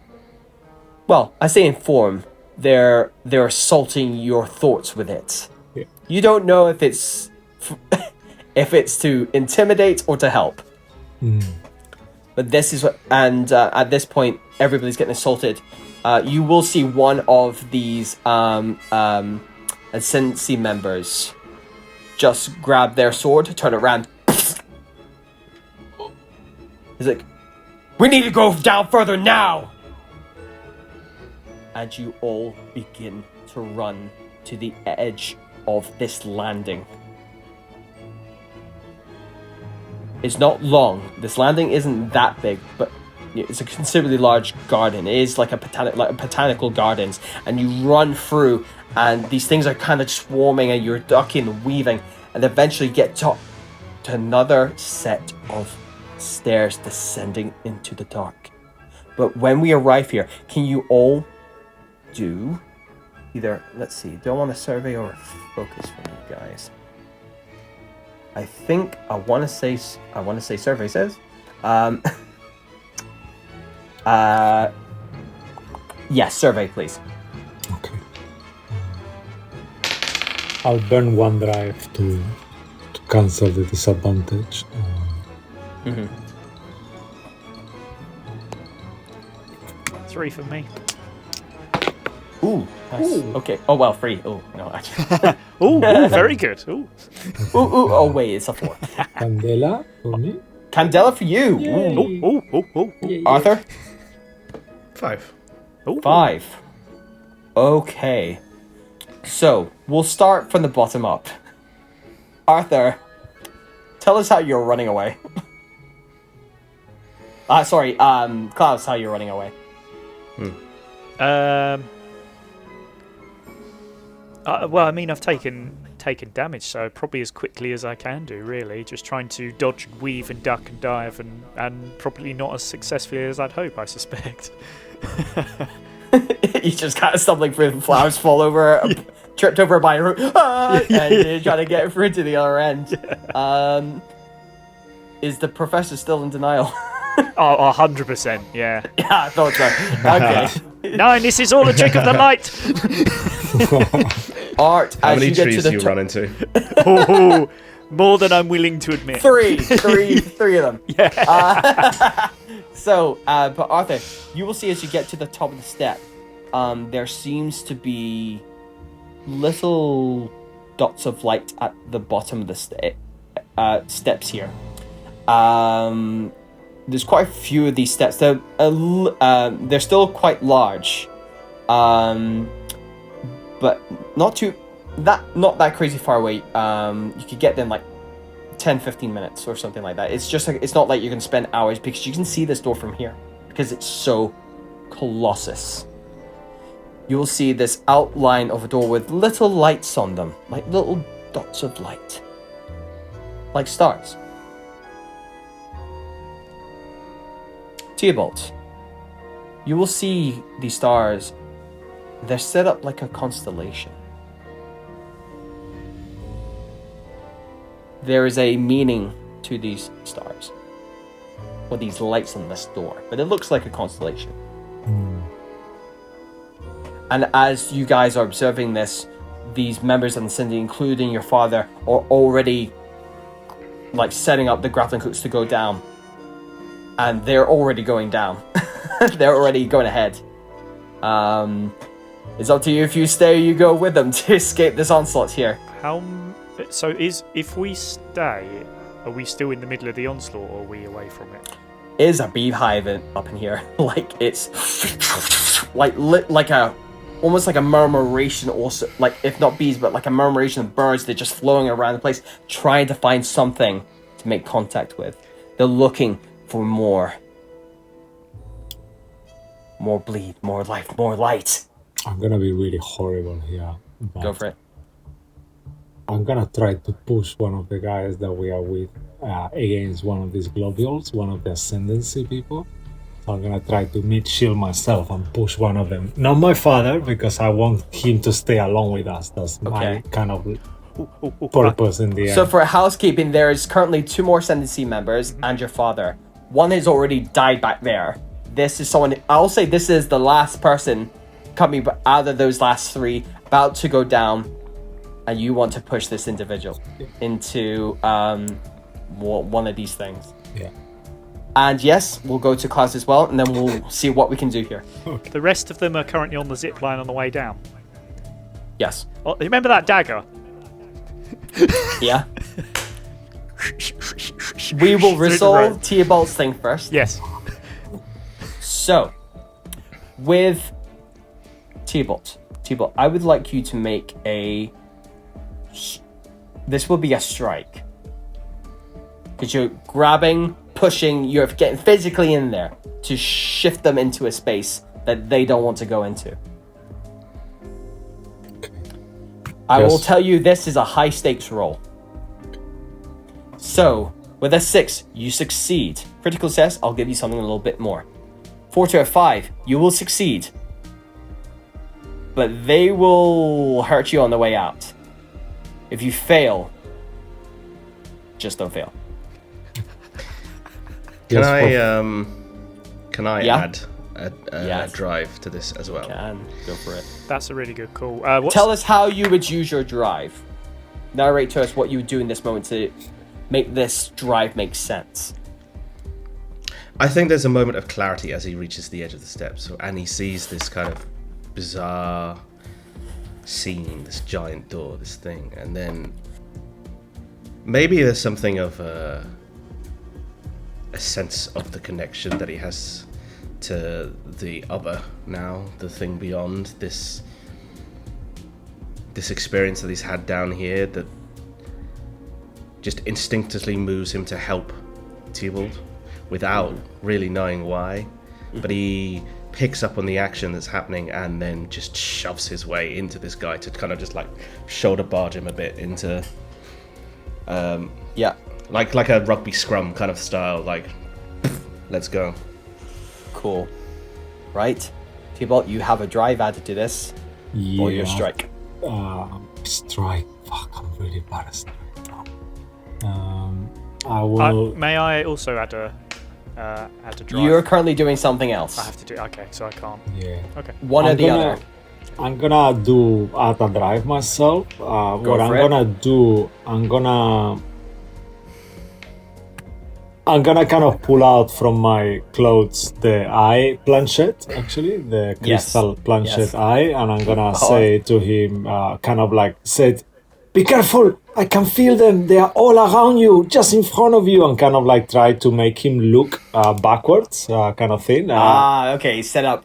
Well, I say inform. They're assaulting your thoughts with it. Yeah. You don't know if it's to intimidate or to help. But this is what, and at this point, everybody's getting assaulted. You will see one of these Ascendancy members just grab their sword, turn it around. He's like, we need to go down further now! And you all begin to run to the edge of this landing. It's not long. This landing isn't that big, but it's a considerably large garden. It is like a botanical gardens, and you run through, and these things are kind of swarming, and you're ducking and weaving, and eventually get to another set of stairs descending into the dark. But when we arrive here, can you all do either? Let's see. Do I want a survey or a focus from you guys? I think I want to say survey says. Yes, survey, please. Okay. I'll burn one drive to cancel the disadvantage. 3 for me. Ooh, nice. Okay. Oh well, 3. Oh no, actually. Ooh, very good. Ooh. Ooh. Oh wait, it's a 4. Candela for me. Candela for you. Yay. Ooh. Arthur. 5. Ooh. 5. Okay. So we'll start from the bottom up. Arthur, tell us how you're running away. Sorry, Klaus, how you're running away. Well, I mean, I've taken damage, so probably as quickly as I can do, really. Just trying to dodge, weave, and duck and dive, and probably not as successfully as I'd hope, I suspect. You just kind of stumbling through the flowers, fall over, tripped over by a root, and you're trying to get through to the other end. Is the professor still in denial? Oh, 100%, yeah. Yeah, I thought so. Okay. No, this is all a trick of the light! Art, How as many you get to trees the do you top. run into? Oh, more than I'm willing to admit. Three of them. Yeah. But Arthur, you will see as you get to the top of the step, there seems to be little dots of light at the bottom of the steps here. There's quite a few of these steps. They're still quite large, but not that crazy far away. You could get them like 10-15 minutes or something like that. It's just like, it's not like you can spend hours, because you can see this door from here because it's so colossus. You will see this outline of a door with little lights on them, like little dots of light, like stars. Theobald, you will see these stars. They're set up like a constellation. There is a meaning to these stars, or these lights on this door, but it looks like a constellation. And as you guys are observing this, these members of the Synod, including your father, are already like setting up the grappling hooks to go down. And they're already going down. They're already going ahead. It's up to you if you stay or you go with them to escape this onslaught here. If we stay, are we still in the middle of the onslaught, or are we away from it? It is a beehive up in here. Like it's like almost like a murmuration, also, like if not bees, but like a murmuration of birds. They're just flowing around the place, trying to find something to make contact with. They're looking for more bleed, more life, more light. I'm gonna be really horrible here. Go for it. I'm gonna try to push one of the guys that we are with against one of these globules, one of the ascendancy people. So I'm gonna try to shield myself and push one of them. Not my father, because I want him to stay along with us. That's my kind of purpose in the end. So for housekeeping, there is currently 2 more ascendancy members and your father. One has already died back there. This is someone, I'll say this is the last person coming out of those last 3, about to go down, and you want to push this individual into one of these things. Yeah. And yes, we'll go to Klaus as well, and then we'll see what we can do here. The rest of them are currently on the zip line on the way down. Yes. Oh, remember that dagger? Yeah. We will resolve Theobald's thing first. Yes. So, with Theobald, I would like you to make this will be a strike. Because you're grabbing, pushing, you're getting physically in there to shift them into a space that they don't want to go into. I will tell you, this is a high stakes roll. So, with a 6, you succeed. Critical success, I'll give you something a little bit more. 4 to a 5, you will succeed. But they will hurt you on the way out. If you fail, just don't fail. Can I add Yes. a drive to this as well? Can go for it. That's a really good call. Tell us how you would use your drive. narrate to us what you would do in this moment to make this drive make sense. I think there's a moment of clarity as he reaches the edge of the steps, and he sees this kind of bizarre scene, this giant door, this thing, and then maybe there's something of a sense of the connection that he has to the other now, the thing beyond, this experience that he's had down here that just instinctively moves him to help Tybalt without really knowing why. But he picks up on the action that's happening and then just shoves his way into this guy to kind of just like shoulder barge him a bit into like a rugby scrum kind of style, like let's go. Cool. Right, Tybalt, you have a drive added to this. Yeah. Or your strike. Strike. Fuck, I'm really bad at strike. I will. May I also add a drive? You're currently doing something else. I have to do. Okay, so I can't. Yeah. Okay. One or the other. I'm gonna do add a drive myself. What I'm gonna do, I'm gonna kind of pull out from my clothes the eye planchette, actually, the crystal planchette eye, and I'm gonna say to him, kind of like, said, "Be careful! I can feel them. They are all around you, just in front of you," and kind of like try to make him look backwards, kind of thing. Okay, set up.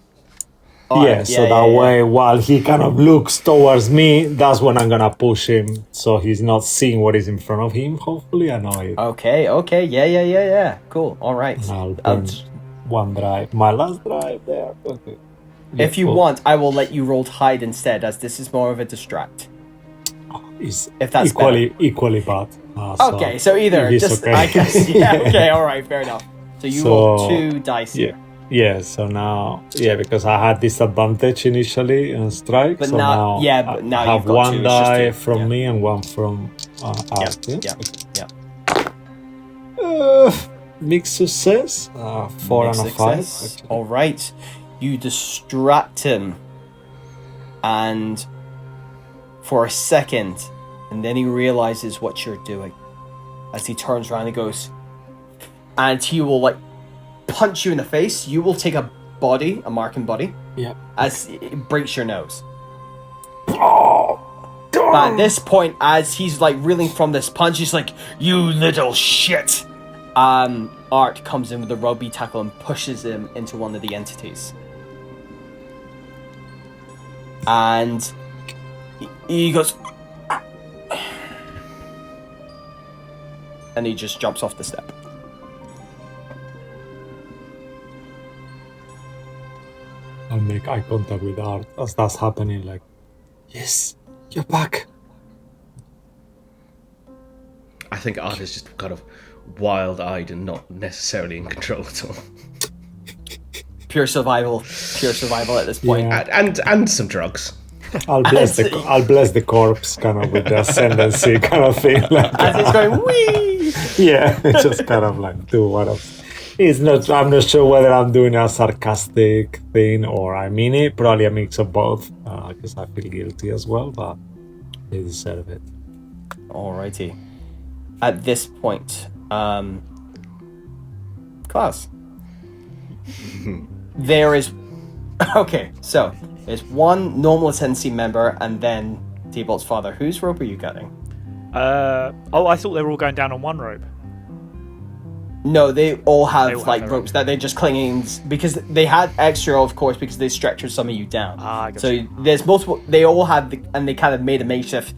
That way, while he kind of looks towards me, that's when I'm gonna push him, so he's not seeing what is in front of him. Hopefully, I know it. Okay, yeah. Cool. All right. I'll burn one drive, my last drive there. Okay. If you want, I will let you roll hide instead, as this is more of a distract. Is if that's equally bad. Okay, so either just okay. I guess okay, all right, fair enough. So you roll 2 dice here. Yeah, so now because I had disadvantage initially on strike, but so now I now have you've got one die 2, from me and one from Art. Yeah. Mixed success, 4 and a 5. All right, you distract him, and for a second, and then he realizes what you're doing. As he turns around, he goes, and he will like punch you in the face. You will take a marking body. Yeah. As it breaks your nose. But at this point, as he's like reeling from this punch, he's like, "You little shit!" Art comes in with a rugby tackle and pushes him into one of the entities. And he goes, and he just jumps off the step. I'll make eye contact with Art as that's happening, like, "Yes, you're back." I think Art is just kind of wild-eyed and not necessarily in control at all. Pure survival at this point. Yeah. And some drugs. I'll bless the corpse, kind of with the ascendancy kind of thing. Like, as it's going wee. Yeah, just kind of like do what of. It's not. I'm not sure whether I'm doing a sarcastic thing or I mean it. Probably a mix of both, because I feel guilty as well, but they deserve it. Alrighty. At this point, Klaus. There is... Okay, so there's one normal ascendancy member and then Tybalt's father. Whose rope are you cutting? I thought they were all going down on one rope. No, they all have have ropes that they're just clinging, because they had extra, of course, because they stretched some of you down. So there's multiple. They all had, and they kind of made a makeshift,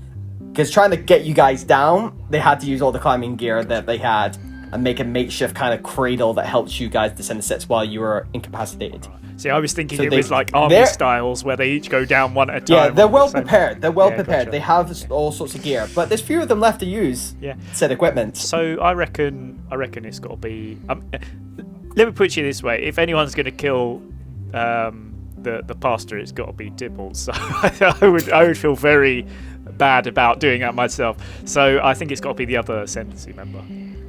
because trying to get you guys down, they had to use all the climbing gear that they had and make a makeshift kind of cradle that helps you guys descend the steps while you were incapacitated. See, I was thinking it was like army styles where they each go down one at a time. Yeah, they're well prepared. They're well prepared. Gotcha. They have all sorts of gear, but there's few of them left to use said equipment. So I reckon it's got to be. Let me put it this way: if anyone's going to kill the pastor, it's got to be Tybalt. So I would feel very bad about doing that myself. So I think it's got to be the other ascendancy member.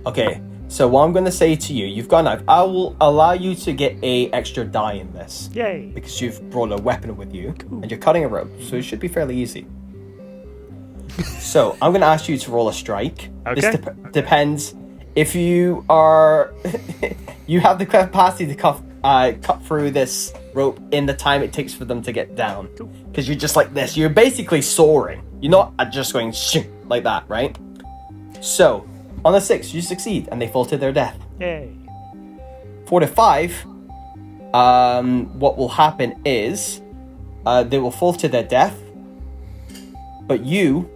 Okay. So what I'm going to say to you, you've got a knife. I will allow you to get a extra die in this. Yay. Because you've brought a weapon with you. Cool. And you're cutting a rope, so it should be fairly easy. So I'm going to ask you to roll a strike. Okay. This depends if you are you have the capacity to cut through this rope in the time it takes for them to get down. Because you're just like this. You're basically soaring. You're not just going like that, right? So on a 6, you succeed, and they fall to their death. Yay. 4 to 5, what will happen is they will fall to their death, but you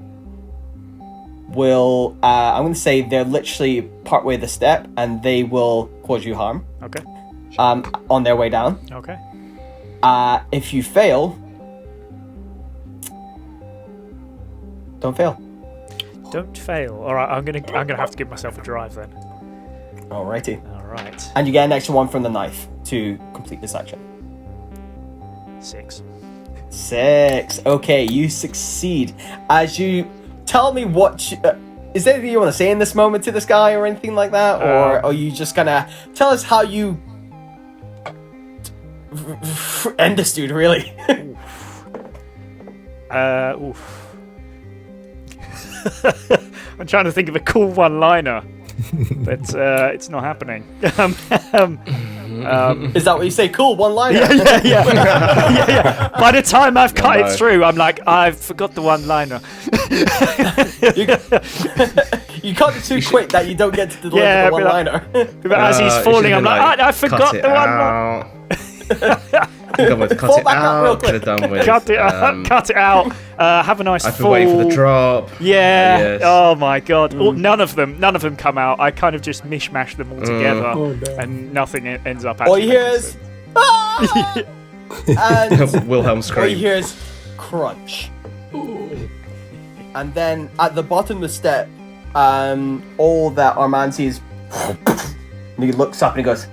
will, I'm going to say they're literally partway the step, and they will cause you harm Okay. on their way down. Okay. If you fail, don't fail. Don't fail. All right. I'm gonna have to give myself a drive then. Alrighty. All right. And you get an extra 1 from the knife to complete this action. 6. 6. Okay, you succeed. As you tell me what... is there anything you want to say in this moment to this guy or anything like that? Or are you just gonna tell us how you... end this dude, really? Oof. I'm trying to think of a cool one-liner, but it's not happening. Is that what you say? Cool, one-liner? Yeah. By the time I've cut it through, I'm like, I've forgot the one-liner. You cut it too quick that you don't get to deliver the one-liner. But as he's falling, I'm like, I forgot the one-liner. Come on, cut it out. Get it done with. Cut it out. Cut it out. Have a nice I've been fall. waiting for the drop. Yeah. Yes. Oh my god. None of them come out. I kind of just mishmash them all together, and nothing ends up. All you hear is, and Wilhelm all you scream. hear is crunch. And then at the bottom of the step, all that Armand sees, and he looks up and he goes,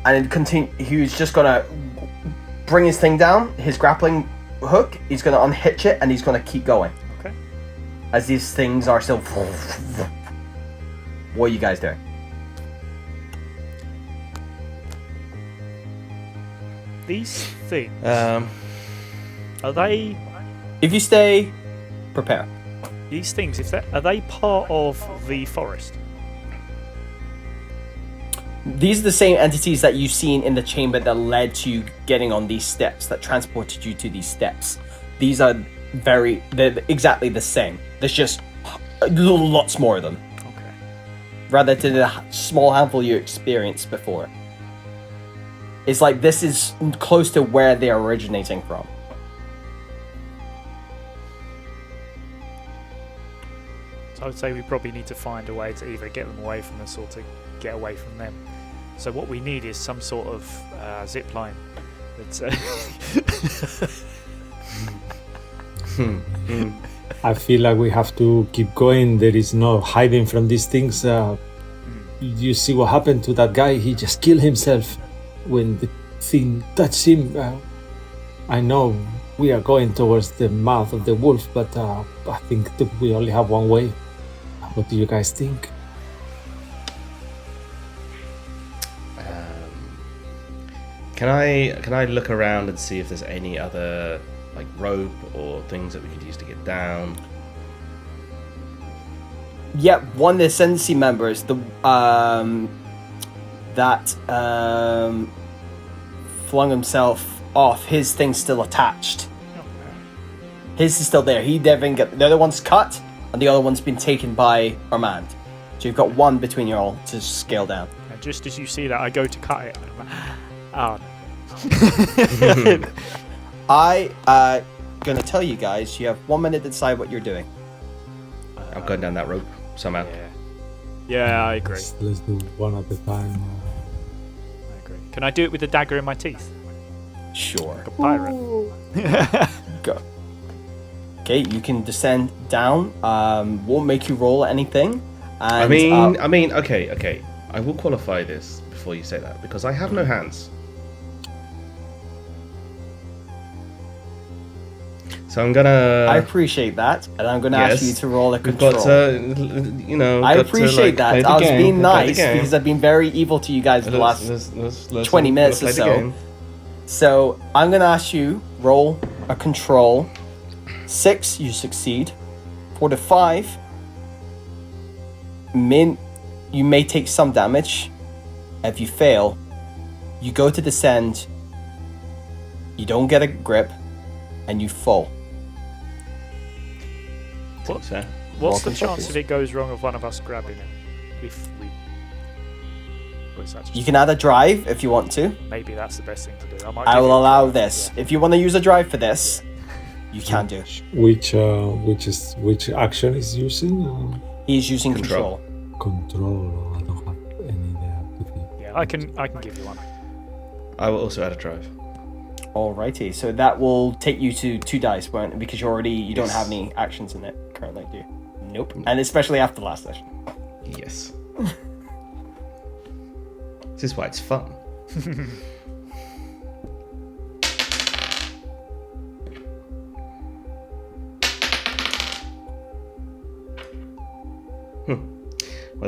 and he's just gonna bring his thing down, his grappling hook. He's gonna unhitch it, and he's gonna keep going. Okay. As these things are still. What are you guys doing? These things. Um, Are they? If you stay, prepare. These things. Are they part of the forest? These are the same entities that you've seen in the chamber that led to you getting on these steps, that transported you to these steps. These are they're exactly the same. There's just lots more of them. Okay. Rather to the small handful you experienced before. It's like this is close to where they're originating from. So I would say we probably need to find a way to either get them away from us or to get away from them. So what we need is some sort of zip line. I feel like we have to keep going. There is no hiding from these things. You see what happened to that guy? He just killed himself when the thing touched him. I know we are going towards the mouth of the wolf, but I think that we only have one way. What do you guys think? Can I look around and see if there's any other like rope or things that we could use to get down? Yep, one of the Ascendancy members, flung himself off. His thing's still attached. His is still there. He didn't get. The other one's cut, and the other one's been taken by Armand. So you've got one between you all to scale down. And just as you see that, I go to cut it. Oh. I gonna tell you guys. You have 1 minute to decide what you're doing. I'm going down that rope somehow. Yeah, I agree. Let's do one at a time. I agree. Can I do it with the dagger in my teeth? Sure. Like a pirate. Go. Okay, you can descend down. Won't make you roll anything. And, I mean, okay. I will qualify this before you say that because I have no hands. So I'm gonna. I appreciate that, and I'm gonna ask you to roll a We've control. got to, I appreciate that. I was being nice because I've been very evil to you guys for the last 20 minutes or so. So I'm gonna ask you roll a control 6, you succeed. For the 5, you may take some damage. If you fail, you go to descend, you don't get a grip, and you fall. What's that? What's the Welcome, chance puppies. if it goes wrong of one of us grabbing it? If we... Or is that just... You can add a drive if you want to. Maybe that's the best thing to do. I give will you a allow drive, this. yeah. If you want to use a drive for this, you can do. Which action is using? He's using control. Control. I don't have any there. Yeah, I can give you one. I will also add a drive. Alrighty, so that will take you to 2 dice, won't it? Because you don't Yes. have any actions in it currently, do you? Nope. And especially after the last session. Yes. This is why it's fun. Well,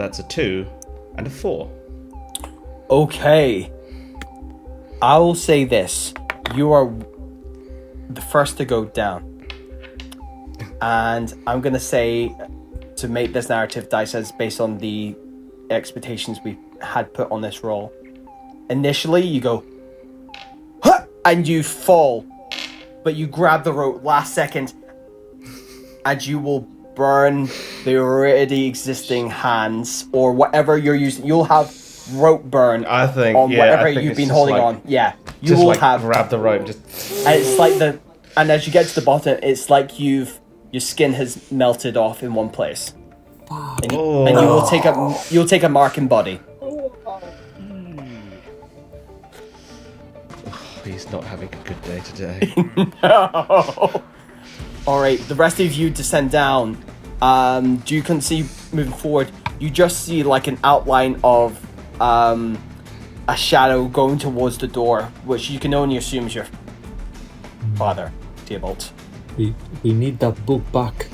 that's a 2 and a 4. Okay. I will say this. You are the first to go down. And I'm going to say, to make this narrative dice as based on the expectations we had put on this roll. Initially, you go, "Huh!" and you fall. But you grab the rope last second, and you will burn the already existing hands, or whatever you're using. You'll have rope burn I think on yeah, whatever I think you've it's been just holding like- on. Yeah, you Just will like have. grab the rope. Just And it's like and as you get to the bottom, it's like your skin has melted off in one place, and you will take a mark in body. he's not having a good day today. All right, the rest of you descend down. Do you can see moving forward? You just see like an outline of a shadow going towards the door, which you can only assume is your father, Theobald. We need that book back.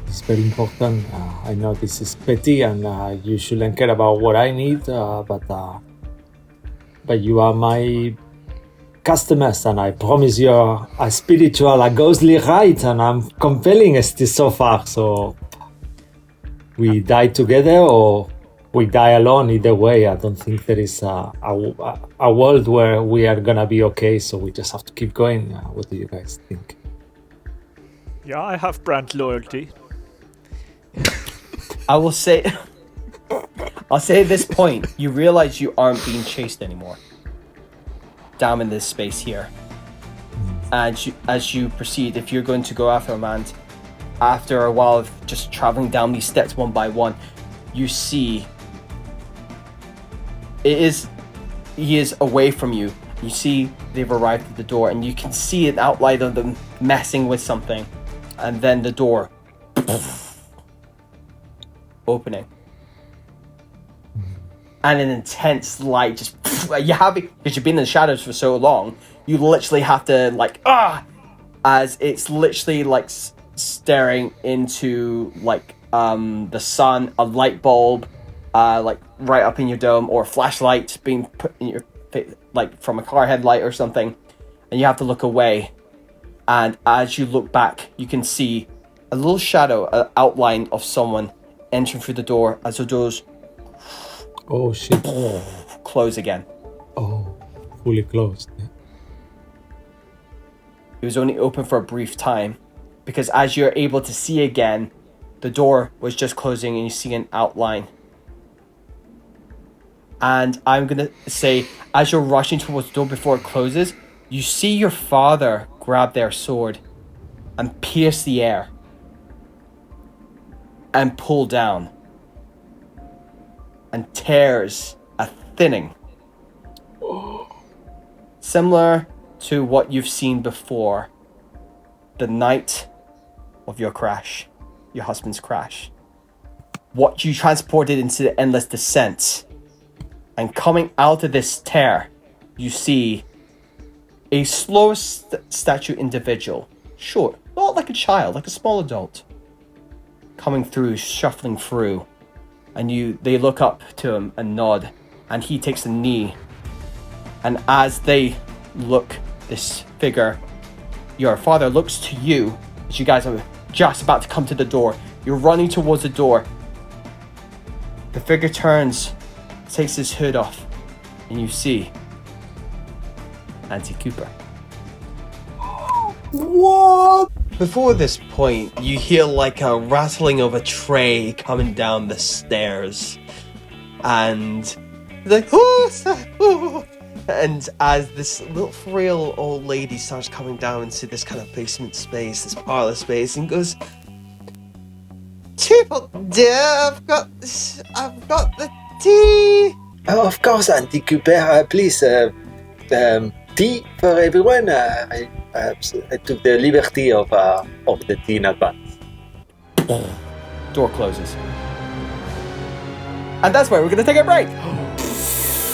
It's very important. I know this is petty, and you shouldn't care about what I need. But you are my customers, and I promise you a spiritual, a ghostly ride, and I'm compelling still so far. So we die together, or we die alone. Either way, I don't think there is a world where we are gonna be okay. So we just have to keep going. What do you guys think? Yeah, I have brand loyalty. I will say, I'll say at this point, you realize you aren't being chased anymore. Down in this space here. And as you proceed, if you're going to go after a man, after a while of just traveling down these steps one by one, you see he is away from you. You see they've arrived at the door, and you can see an outline of them messing with something, and then the door opening, and an intense light just because you've been in the shadows for so long, you literally have to as it's literally like staring into the sun, a light bulb right up in your dome, or a flashlight being put in your face, like from a car headlight or something, and you have to look away. And as you look back, you can see a little shadow, an outline of someone entering through the door as the doors Oh shit! close again. Oh, fully closed. Yeah. It was only open for a brief time, because as you're able to see again, the door was just closing and you see an outline. And I'm gonna say, as you're rushing towards the door before it closes, you see your father grab their sword and pierce the air and pull down, and tears a thinning similar to what you've seen before the night of your crash, your husband's crash. What you transported into the endless descent, and coming out of this tear, you see a slow statue individual, short, not like a child, like a small adult, coming through, shuffling through, and they look up to him and nod, and he takes a knee, and as they look, this figure, your father, looks to you as you guys are just about to come to the door. You're running towards the door. The figure turns, takes his hood off, and you see Auntie Cooper. What? Before this point, you hear like a rattling of a tray coming down the stairs. And like, oh. And as this little frail old lady starts coming down into this kind of basement space, this parlor space, and goes, "Triple dear, I've got the tea." Oh, of course, Auntie Cooper. Please, tea for everyone. I took the liberty of the tea in advance. Door closes. And that's where we're gonna take a break.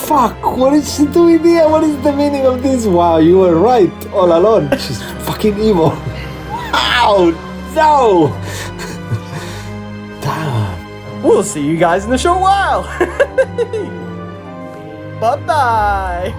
Fuck, what is she doing here? What is the meaning of this? Wow, you were right all along. She's fucking evil. Ow! No! Damn. We'll see you guys in a short while. Bye-bye.